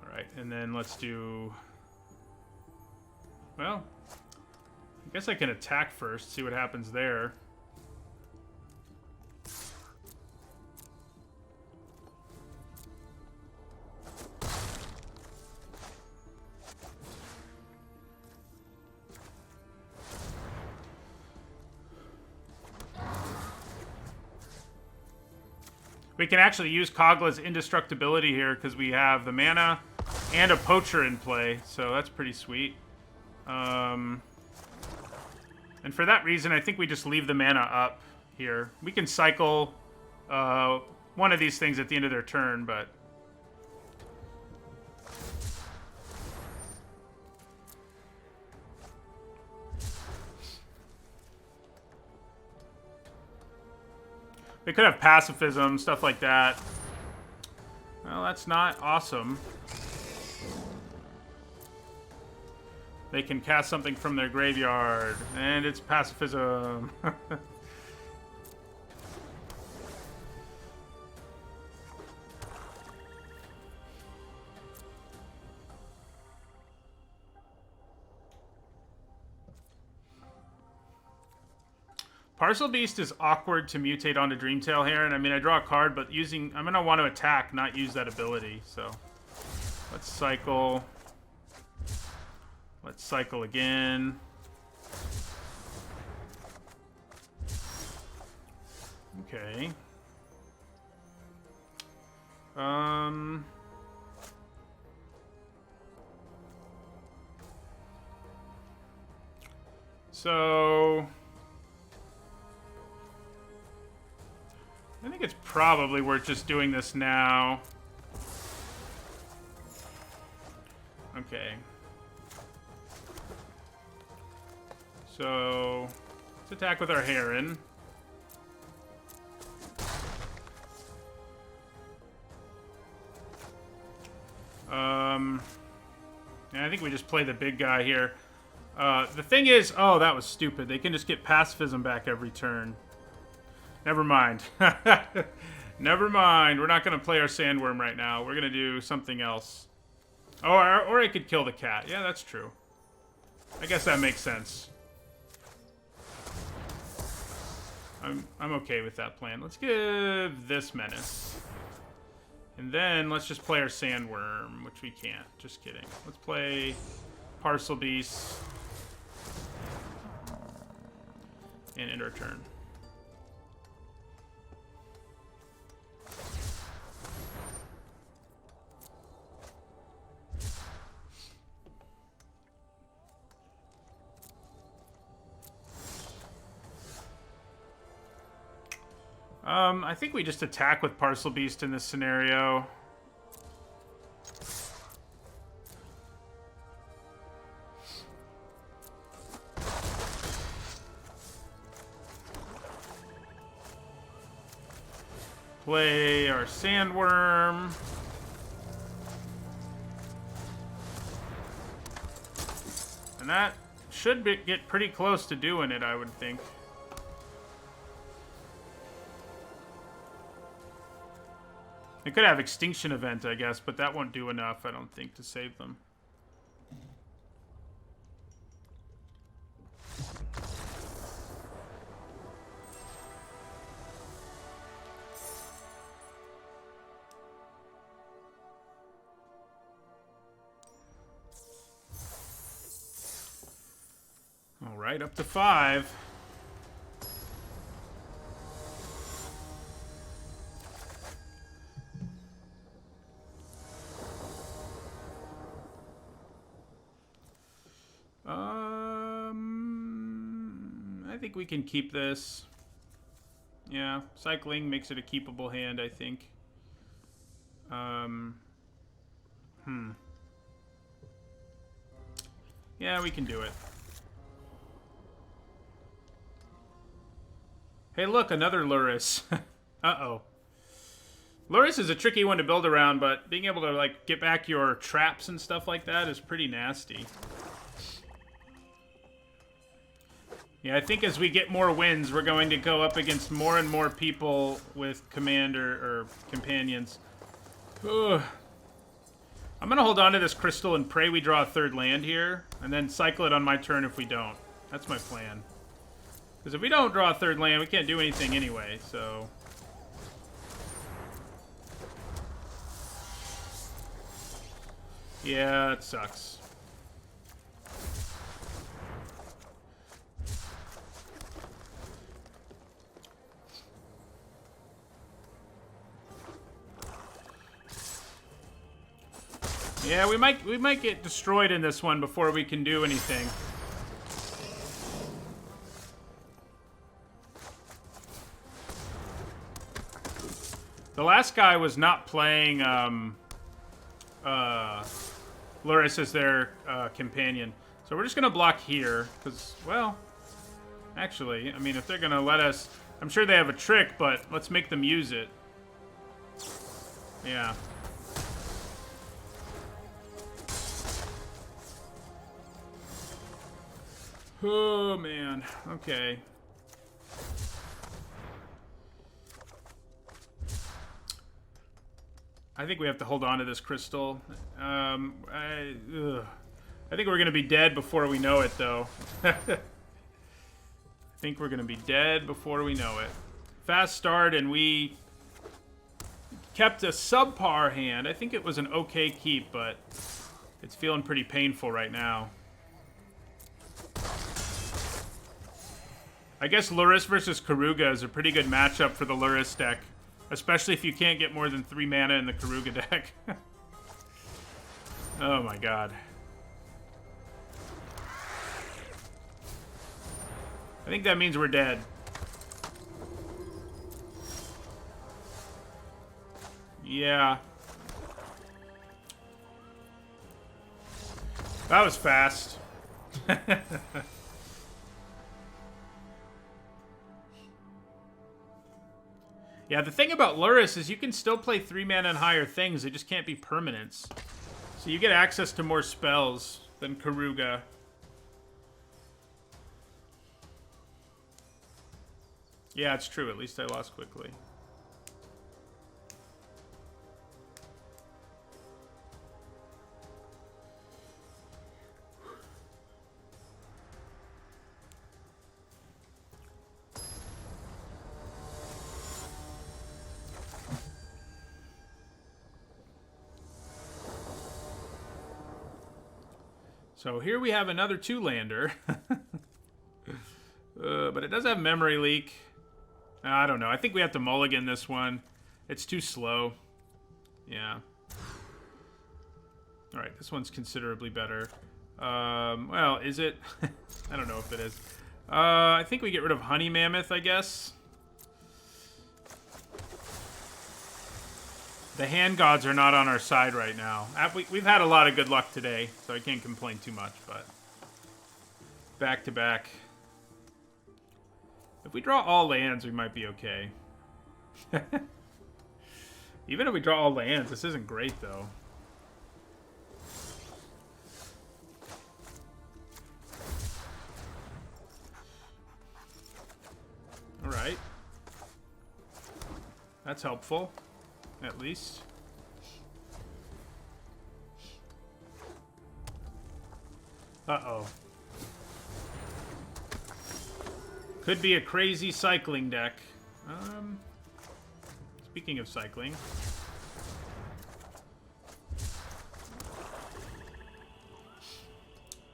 Alright, and then let's do... well, I guess I can attack first, see what happens there. We can actually use Kogla's indestructibility here because we have the mana and a poacher in play, so that's pretty sweet. And for that reason, I think we just leave the mana up here. We can cycle one of these things at the end of their turn, but... they could have pacifism, stuff like that. Well, that's not awesome. They can cast something from their graveyard, and it's pacifism. Parcel Beast is awkward to mutate onto Dreamtail Heron. I mean, I draw a card, but I'm gonna want to attack, not use that ability. So let's cycle. Let's cycle again. Okay. So I think it's probably worth just doing this now. Okay. So let's attack with our Heron. And I think we just play the big guy here. The thing is, oh, that was stupid. They can just get pacifism back every turn. Never mind. Never mind. We're not going to play our Sandworm right now. We're going to do something else. Oh, or I could kill the cat. Yeah, that's true. I guess that makes sense. I'm okay with that plan. Let's give this Menace. And then let's just play our Sandworm, which we can't. Just kidding. Let's play Parcel Beast. And end our turn. I think we just attack with Parcel Beast in this scenario. Play our Sandworm. And that should get pretty close to doing it, I would think. They could have Extinction Event, I guess, but that won't do enough, I don't think, to save them. All right, up to 5. I think we can keep this. Yeah, cycling makes it a keepable hand, I think. Yeah, we can do it. Hey, look, another Luris. Uh-oh. Luris is a tricky one to build around, but being able to, like, get back your traps and stuff like that is pretty nasty. Yeah, I think as we get more wins, we're going to go up against more and more people with commander or companions. Ugh. I'm going to hold on to this crystal and pray we draw a third land here, and then cycle it on my turn if we don't. That's my plan. Because if we don't draw a third land, we can't do anything anyway, so... Yeah, it sucks. Yeah, we might get destroyed in this one before we can do anything. The last guy was not playing Luris as their companion. So we're just going to block here, because, well, actually, I mean, if they're going to let us... I'm sure they have a trick, but let's make them use it. Yeah. Oh, man. Okay. I think we have to hold on to this crystal. I think we're going to be dead before we know it, though. I think we're going to be dead before we know it. Fast start, and we kept a subpar hand. I think it was an okay keep, but it's feeling pretty painful right now. I guess Luris versus Karuga is a pretty good matchup for the Luris deck. Especially if you can't get more than 3 mana in the Karuga deck. Oh my god. I think that means we're dead. Yeah. That was fast. Yeah, the thing about Luris is you can still play 3 mana and higher things. They just can't be permanents. So you get access to more spells than Karuga. Yeah, it's true. At least I lost quickly. So here we have another 2-lander. But it does have memory leak. I don't know. I think we have to mulligan this one. It's too slow. Yeah. Alright, this one's considerably better. Well, is it? I don't know if it is. I think we get rid of Honey Mammoth, I guess. The hand gods are not on our side right now. We've had a lot of good luck today, so I can't complain too much, but... Back to back. If we draw all lands, we might be okay. Even if we draw all lands, this isn't great, though. Alright. That's helpful. At least. Uh-oh. Could be a crazy cycling deck. Speaking of cycling.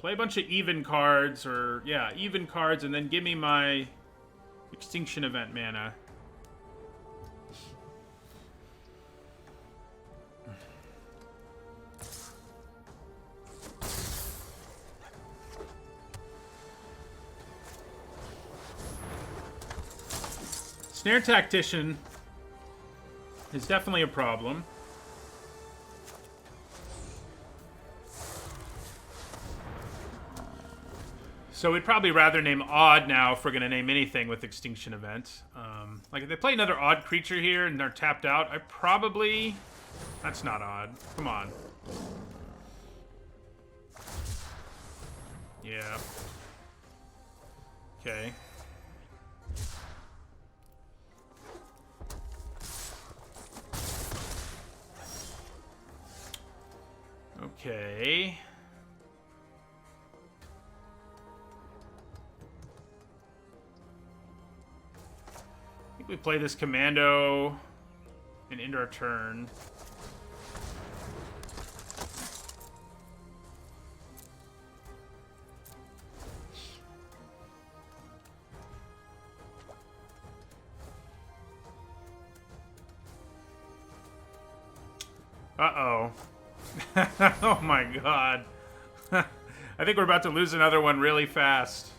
Play a bunch of even cards, or, yeah, even cards, and then give me my Extinction Event mana. Snare Tactician is definitely a problem. So we'd probably rather name Odd now if we're going to name anything with Extinction Event. Like, if they play another Odd creature here and they're tapped out, I probably... That's not Odd. Come on. Yeah. Okay. Okay. I think we play this commando and end our turn. Uh-oh. Oh my god. I think we're about to lose another one really fast.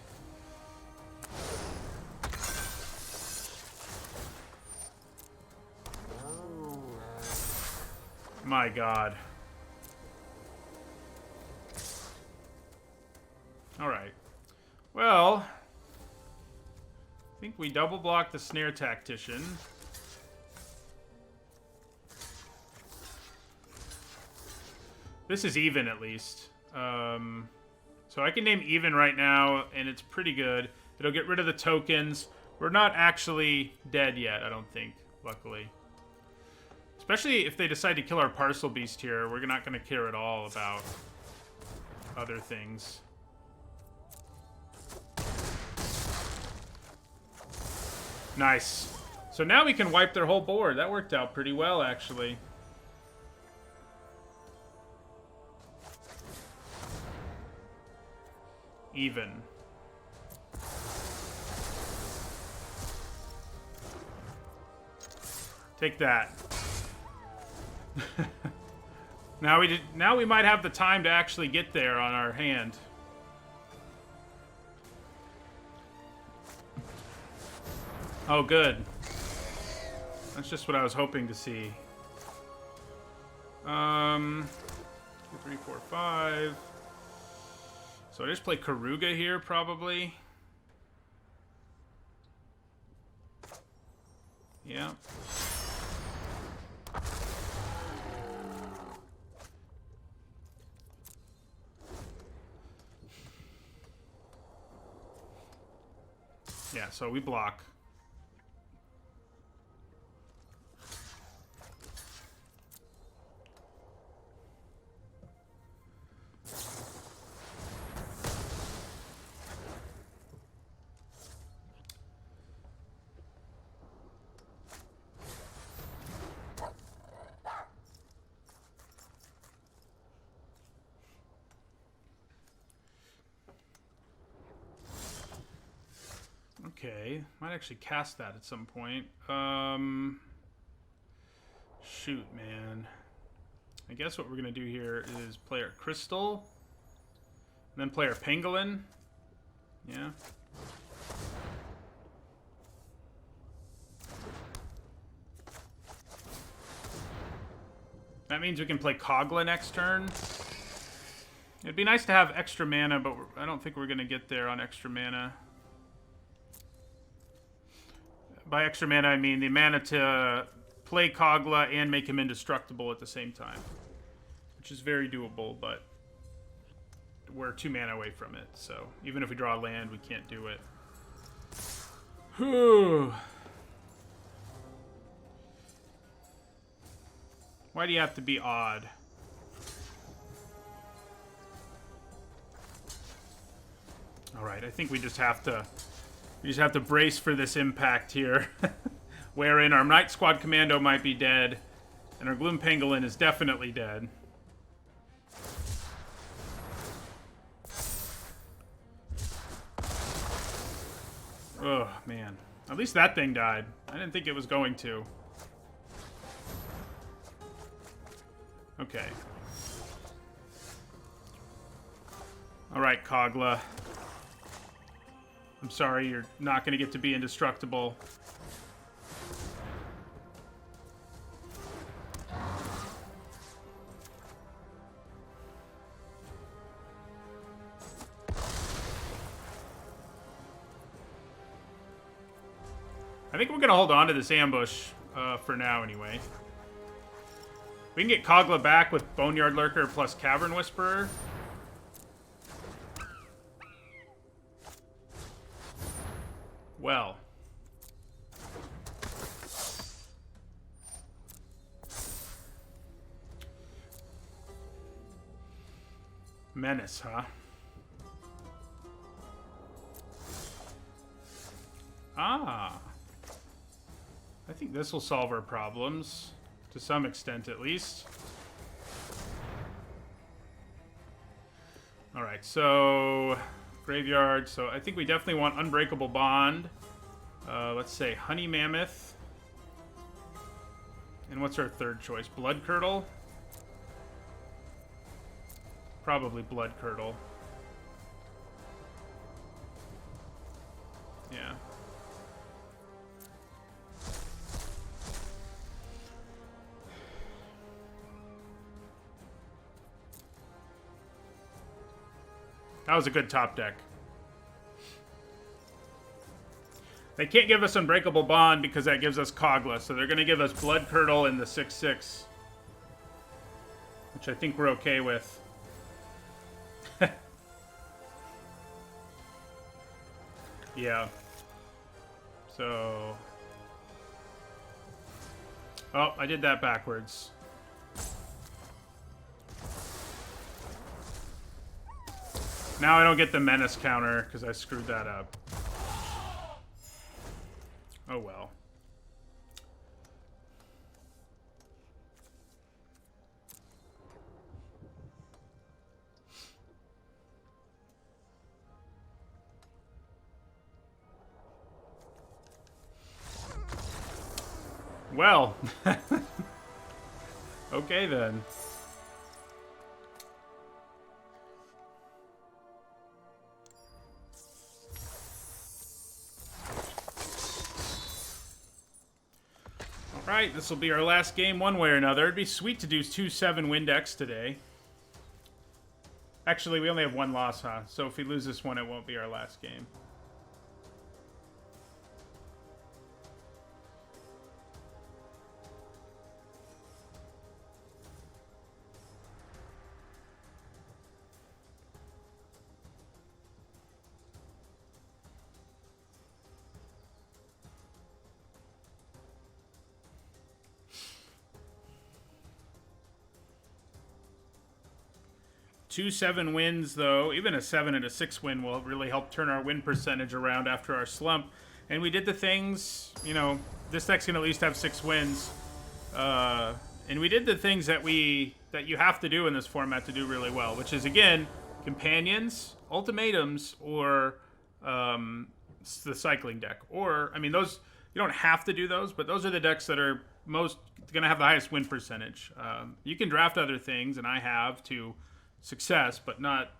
My god. Alright. Well, I think we double block the Snare Tactician. This is even, at least. So I can name even right now, and it's pretty good. It'll get rid of the tokens. We're not actually dead yet, I don't think, luckily. Especially if they decide to kill our Parcel Beast here, we're not going to care at all about other things. Nice. So now we can wipe their whole board. That worked out pretty well, actually. Even. Take that. Now we might have the time to actually get there on our hand. Oh, good. That's just what I was hoping to see. 2, 3, 4, 5. So I just play Karuga here, probably. Yeah. Yeah, so we block. Okay, might actually cast that at some point. Shoot, man. I guess what we're gonna do here is play our Crystal, and then play our Pangolin. Yeah. That means we can play Kogla next turn. It'd be nice to have extra mana, but I don't think we're gonna get there on extra mana. By extra mana, I mean the mana to play Kogla and make him indestructible at the same time. Which is very doable, but we're 2 mana away from it. So even if we draw a land, we can't do it. Whew. Why do you have to be odd? Alright, I think we just have to... We just have to brace for this impact here, wherein our Night Squad Commando might be dead, and our Gloom Pangolin is definitely dead. Oh, man. At least that thing died. I didn't think it was going to. Okay. Alright, Kogla. I'm sorry, you're not going to get to be indestructible. I think we're going to hold on to this ambush for now, anyway. We can get Kogla back with Boneyard Lurker plus Cavern Whisperer. Well. Menace, huh? Ah. I think this will solve our problems. To some extent, at least. Alright, so... Graveyard, so I think we definitely want Unbreakable Bond. Let's say Honey Mammoth. And what's our third choice? Blood Curdle? Probably Blood Curdle. Yeah. That was a good top deck. They can't give us Unbreakable Bond because that gives us Kogla, so they're going to give us Blood Curdle and the 6/6. Which I think we're okay with. Yeah. So... Oh, I did that backwards. Now I don't get the menace counter because I screwed that up. Oh well. Well. Okay then. Alright, this will be our last game one way or another. It'd be sweet to do 2-7 win decks today. Actually, we only have one loss, huh? So if we lose this one, it won't be our last game. Two 7 wins, though, even a 7 and a 6 win will really help turn our win percentage around after our slump. And we did the things, you know, this deck's going to at least have 6 wins. And we did the things that you have to do in this format to do really well, which is, again, companions, ultimatums, or the cycling deck. Or, I mean, those, you don't have to do those, but those are the decks that are most going to have the highest win percentage. You can draft other things, and I have to success, but not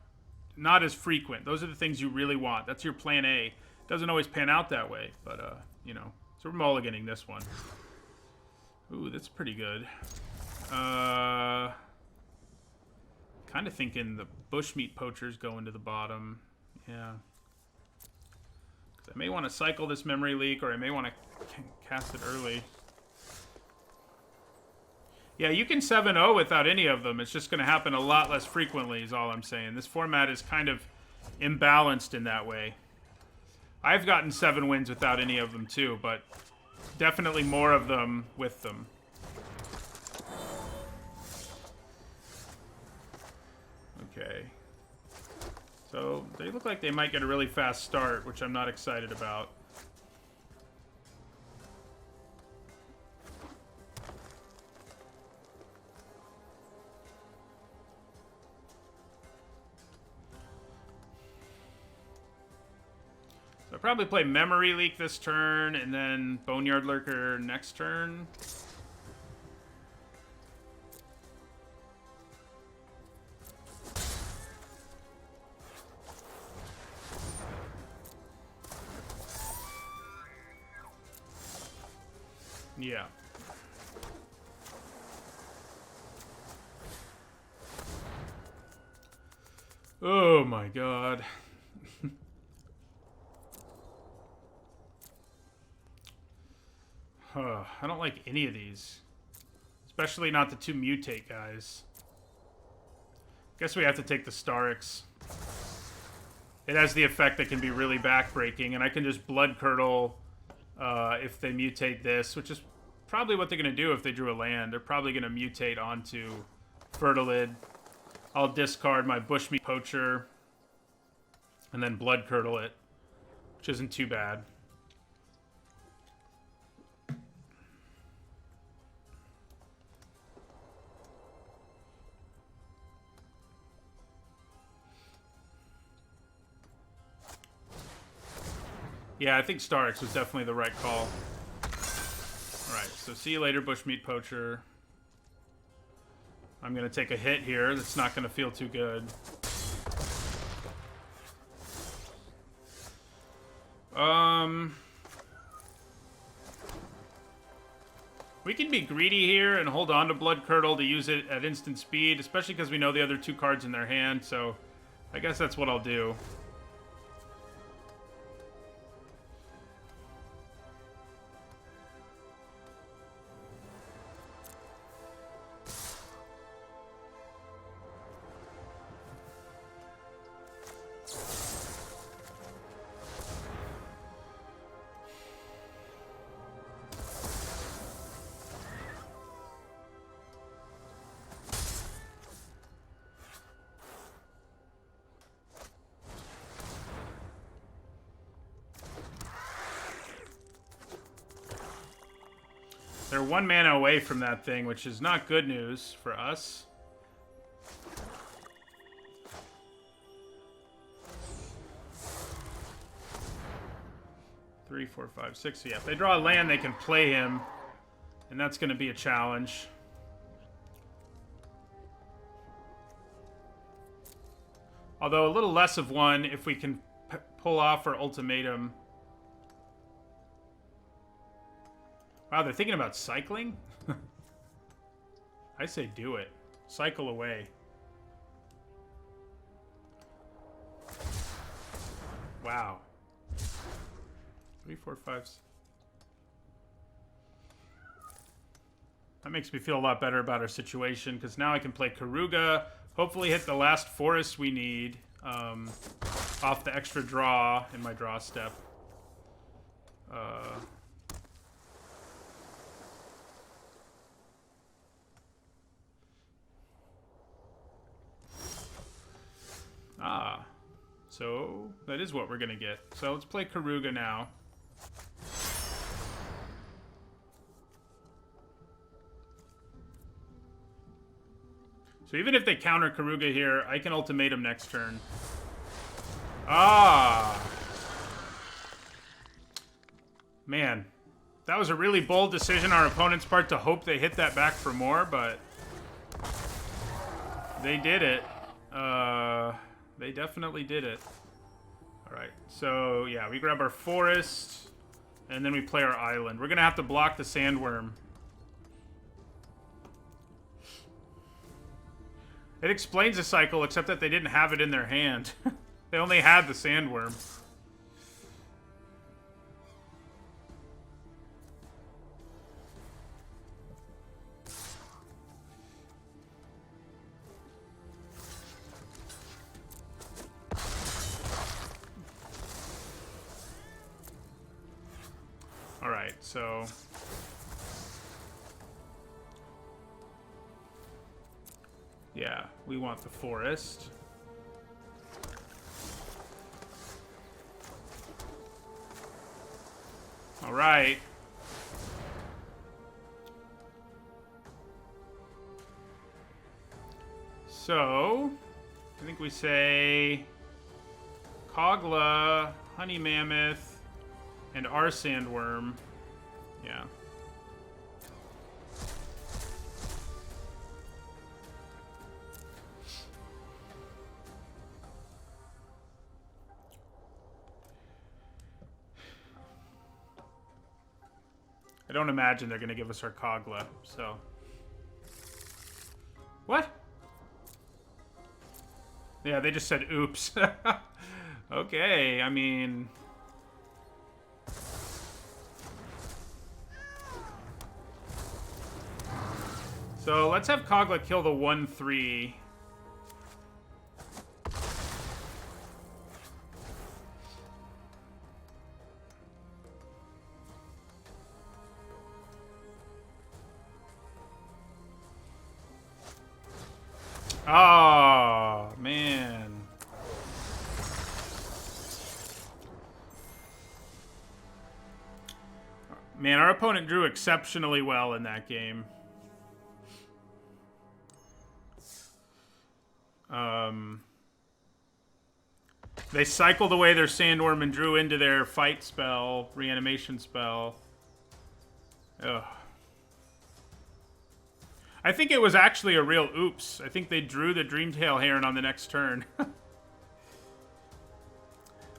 as frequent. Those are the things you really want. That's your plan A. It doesn't always pan out that way, but you know. So we're mulliganing this one. Ooh, that's pretty good. Kind of thinking the bushmeat poachers go into the bottom. Yeah. 'Cause I may want to cycle this memory leak, or I may want to cast it early. Yeah, you can 7-0 without any of them. It's just going to happen a lot less frequently is all I'm saying. This format is kind of imbalanced in that way. I've gotten 7 wins without any of them too, but definitely more of them with them. Okay. So they look like they might get a really fast start, which I'm not excited about. So I'll probably play Memory Leak this turn, and then Boneyard Lurker next turn. Yeah. Oh my god. I don't like any of these. Especially not the 2 mutate guys. Guess we have to take the Starix. It has the effect that can be really backbreaking, and I can just Blood Curdle if they mutate this, which is probably what they're going to do if they drew a land. They're probably going to mutate onto Fertilid. I'll discard my Bushmeat Poacher and then Blood Curdle it, which isn't too bad. Yeah, I think Starix was definitely the right call. Alright, so see you later, Bushmeat Poacher. I'm going to take a hit here. That's not going to feel too good. We can be greedy here and hold on to Blood Curdle to use it at instant speed, especially because we know the other 2 cards in their hand, so I guess that's what I'll do. They're 1 mana away from that thing, which is not good news for us. Three, 4, 5, 6. So yeah, if they draw a land, they can play him, and that's going to be a challenge. Although a little less of one if we can pull off our ultimatum. Wow, they're thinking about cycling? I say do it. Cycle away. Wow. 3, 4, 5. That makes me feel a lot better about our situation, because now I can play Karuga, hopefully hit the last forest we need off the extra draw in my draw step. So that is what we're going to get. So let's play Karuga now. So even if they counter Karuga here, I can ultimatum next turn. Man, that was a really bold decision on our opponent's part to hope they hit that back for more, but they did it. They definitely did it. Alright, so yeah, we grab our forest, and then we play our island. We're going to have to block the sandworm. It explains the cycle, except that they didn't have it in their hand. They only had the sandworm. Alright, so... yeah, we want the forest. Alright. So, I think we say Kogla, Honey Mammoth, and our sandworm. Yeah. I don't imagine they're going to give us our Kogla, so... What? Yeah, they just said oops. Okay, I mean... So let's have Kogla kill the 1/3. Oh, man. Man, our opponent drew exceptionally well in that game. They cycled away their sandworm and drew into their fight spell, reanimation spell. Ugh. I think it was actually a real oops. I think they drew the Dreamtail Heron on the next turn.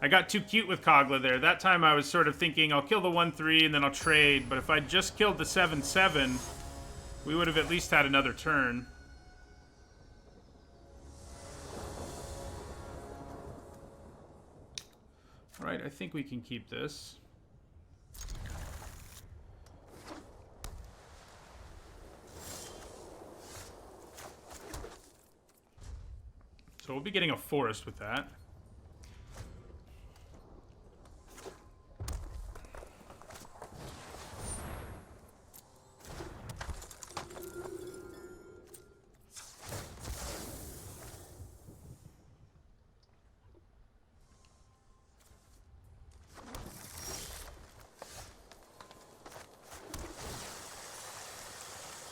I got too cute with Kogla there. That time I was sort of thinking, I'll kill the 1/3 and then I'll trade. But if I just killed the 7/7, we would have at least had another turn. Alright, I think we can keep this. So we'll be getting a forest with that.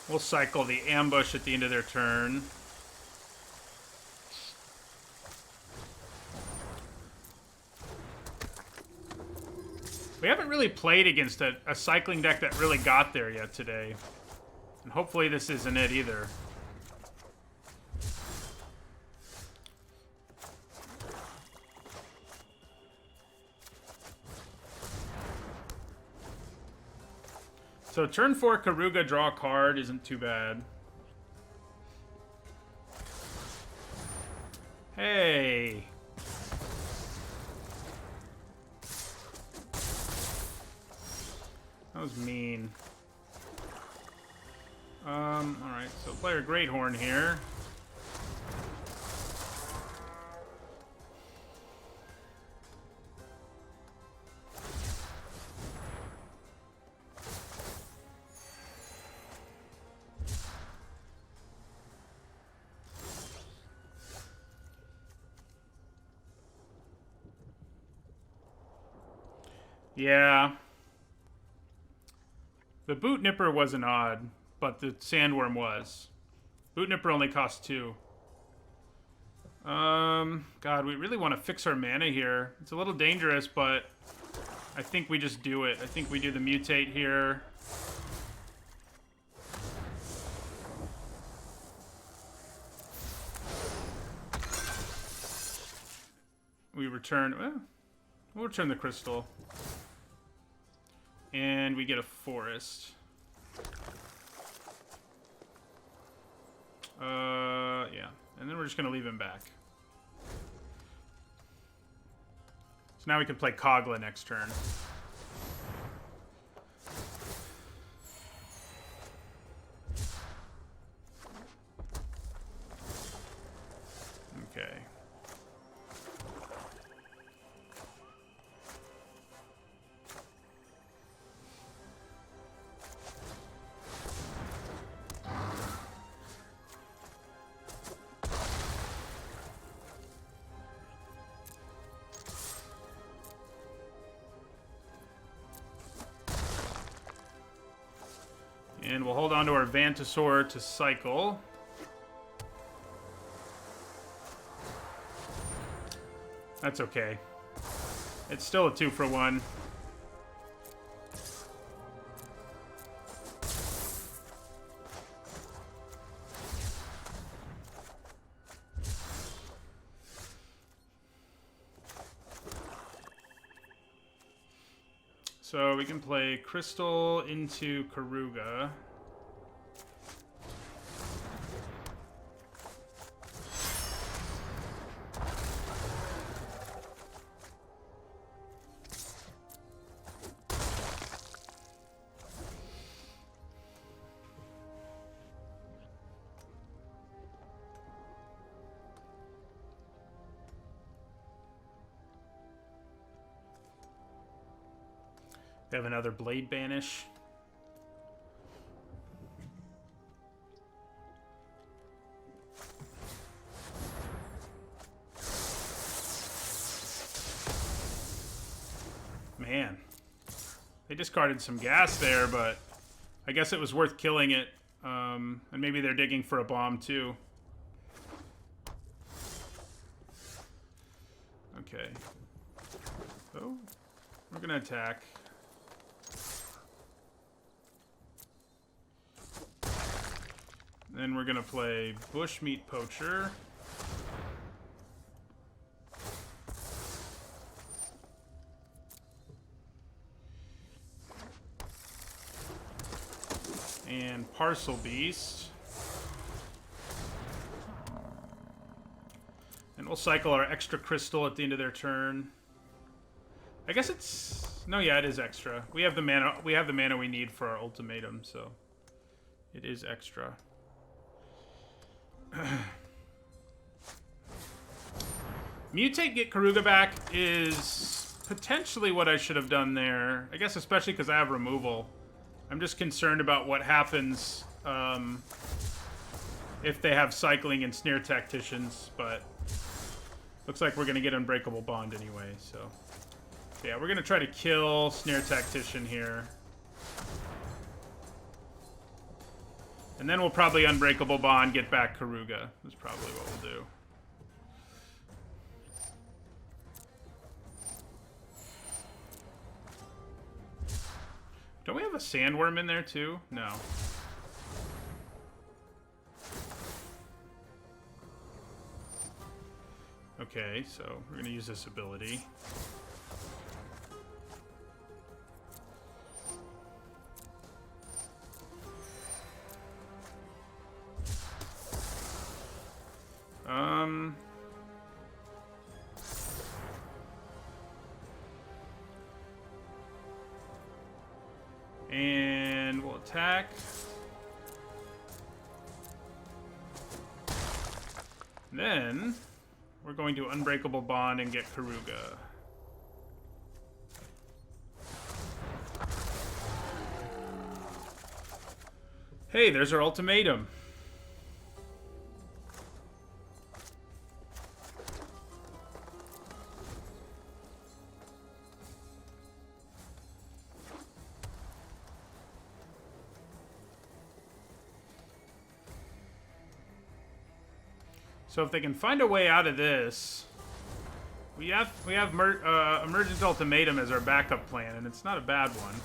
We'll cycle the ambush at the end of their turn. We haven't really played against a cycling deck that really got there yet today. And hopefully this isn't it either. So turn 4 Karuga, draw a card isn't too bad. Hey. That was mean. Alright, so player Greathorn here. Yeah. The Boot Nipper wasn't odd, but the Sandworm was. Boot Nipper only costs 2. God, we really want to fix our mana here. It's a little dangerous, but I think we just do it. I think we do the Mutate here. We return... Well, we'll return the Crystal. And we get a Forest. Yeah. And then we're just going to leave him back. So now we can play Kogla next turn. Okay. And we'll hold on to our Vantasaur to cycle. That's okay. It's still a 2-for-1. So we can play Crystal into Karuga. We have another Blade Banish. Man. They discarded some gas there, but I guess it was worth killing it. And maybe they're digging for a bomb, too. Okay. So, we're going to attack. Then we're going to play Bushmeat Poacher. And Parcel Beast. And we'll cycle our extra crystal at the end of their turn. I guess it's... No, yeah, it is extra. We have the mana we need for our ultimatum, so it is extra. Mutate, get Karuga back is potentially what I should have done there. I guess especially because I have removal. I'm just concerned about what happens if they have cycling and Snare Tacticians, but looks like we're going to get Unbreakable Bond anyway, so... Yeah, we're going to try to kill Snare Tactician here. And then we'll probably Unbreakable Bond, get back Karuga. That's probably what we'll do. Don't we have a Sandworm in there too? No. Okay, so we're going to use this ability. And we'll attack. Then we're going to Unbreakable Bond and get Karuga. Hey, there's our ultimatum. So if they can find a way out of this, we have Emergent Ultimatum as our backup plan, and it's not a bad one.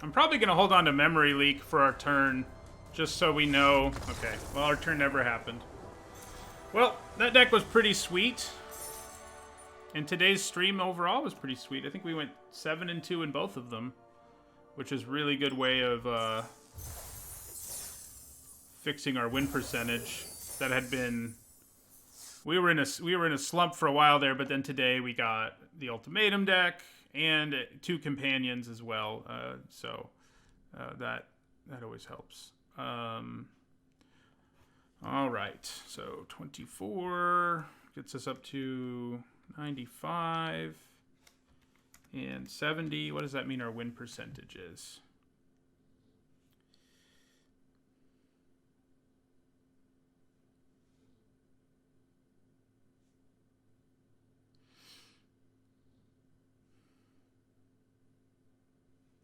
I'm probably going to hold on to Memory Leak for our turn, just so we know. Okay, well, our turn never happened. Well, that deck was pretty sweet. And today's stream overall was pretty sweet. I think we went 7-2 in both of them, which is a really good way of fixing our win percentage. That had been, we were in a slump for a while there, but then today we got the Ultimatum deck and 2 companions as well. So that always helps. All right, so 24 gets us up to 95. And 70, what does that mean our win percentage is?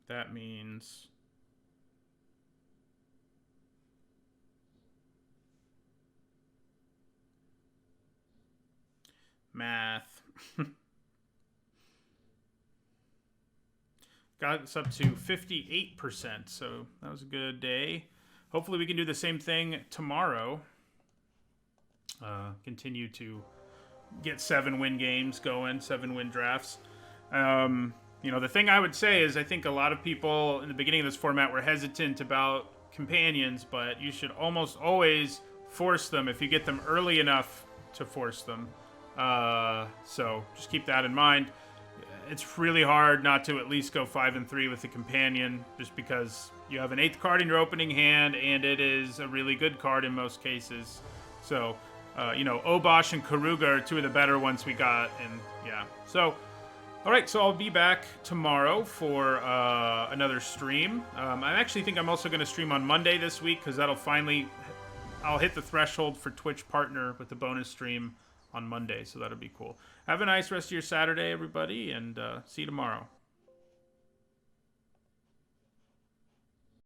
That means math. Got us up to 58%, so that was a good day. Hopefully we can do the same thing tomorrow. Continue to get 7-win games going, 7-win drafts. You know, the thing I would say is I think a lot of people in the beginning of this format were hesitant about companions, but you should almost always force them if you get them early enough to force them. So just keep that in mind. It's really hard not to at least go 5-3 with the companion, just because you have an 8th card in your opening hand, and it is a really good card in most cases. So, you know, Obosh and Karuga are 2 of the better ones we got, and yeah. So, all right, so I'll be back tomorrow for another stream. I actually think I'm also going to stream on Monday this week, because that'll finally, I'll hit the threshold for Twitch Partner with the bonus stream on Monday, so that'll be cool. Have a nice rest of your Saturday, everybody, and see you tomorrow.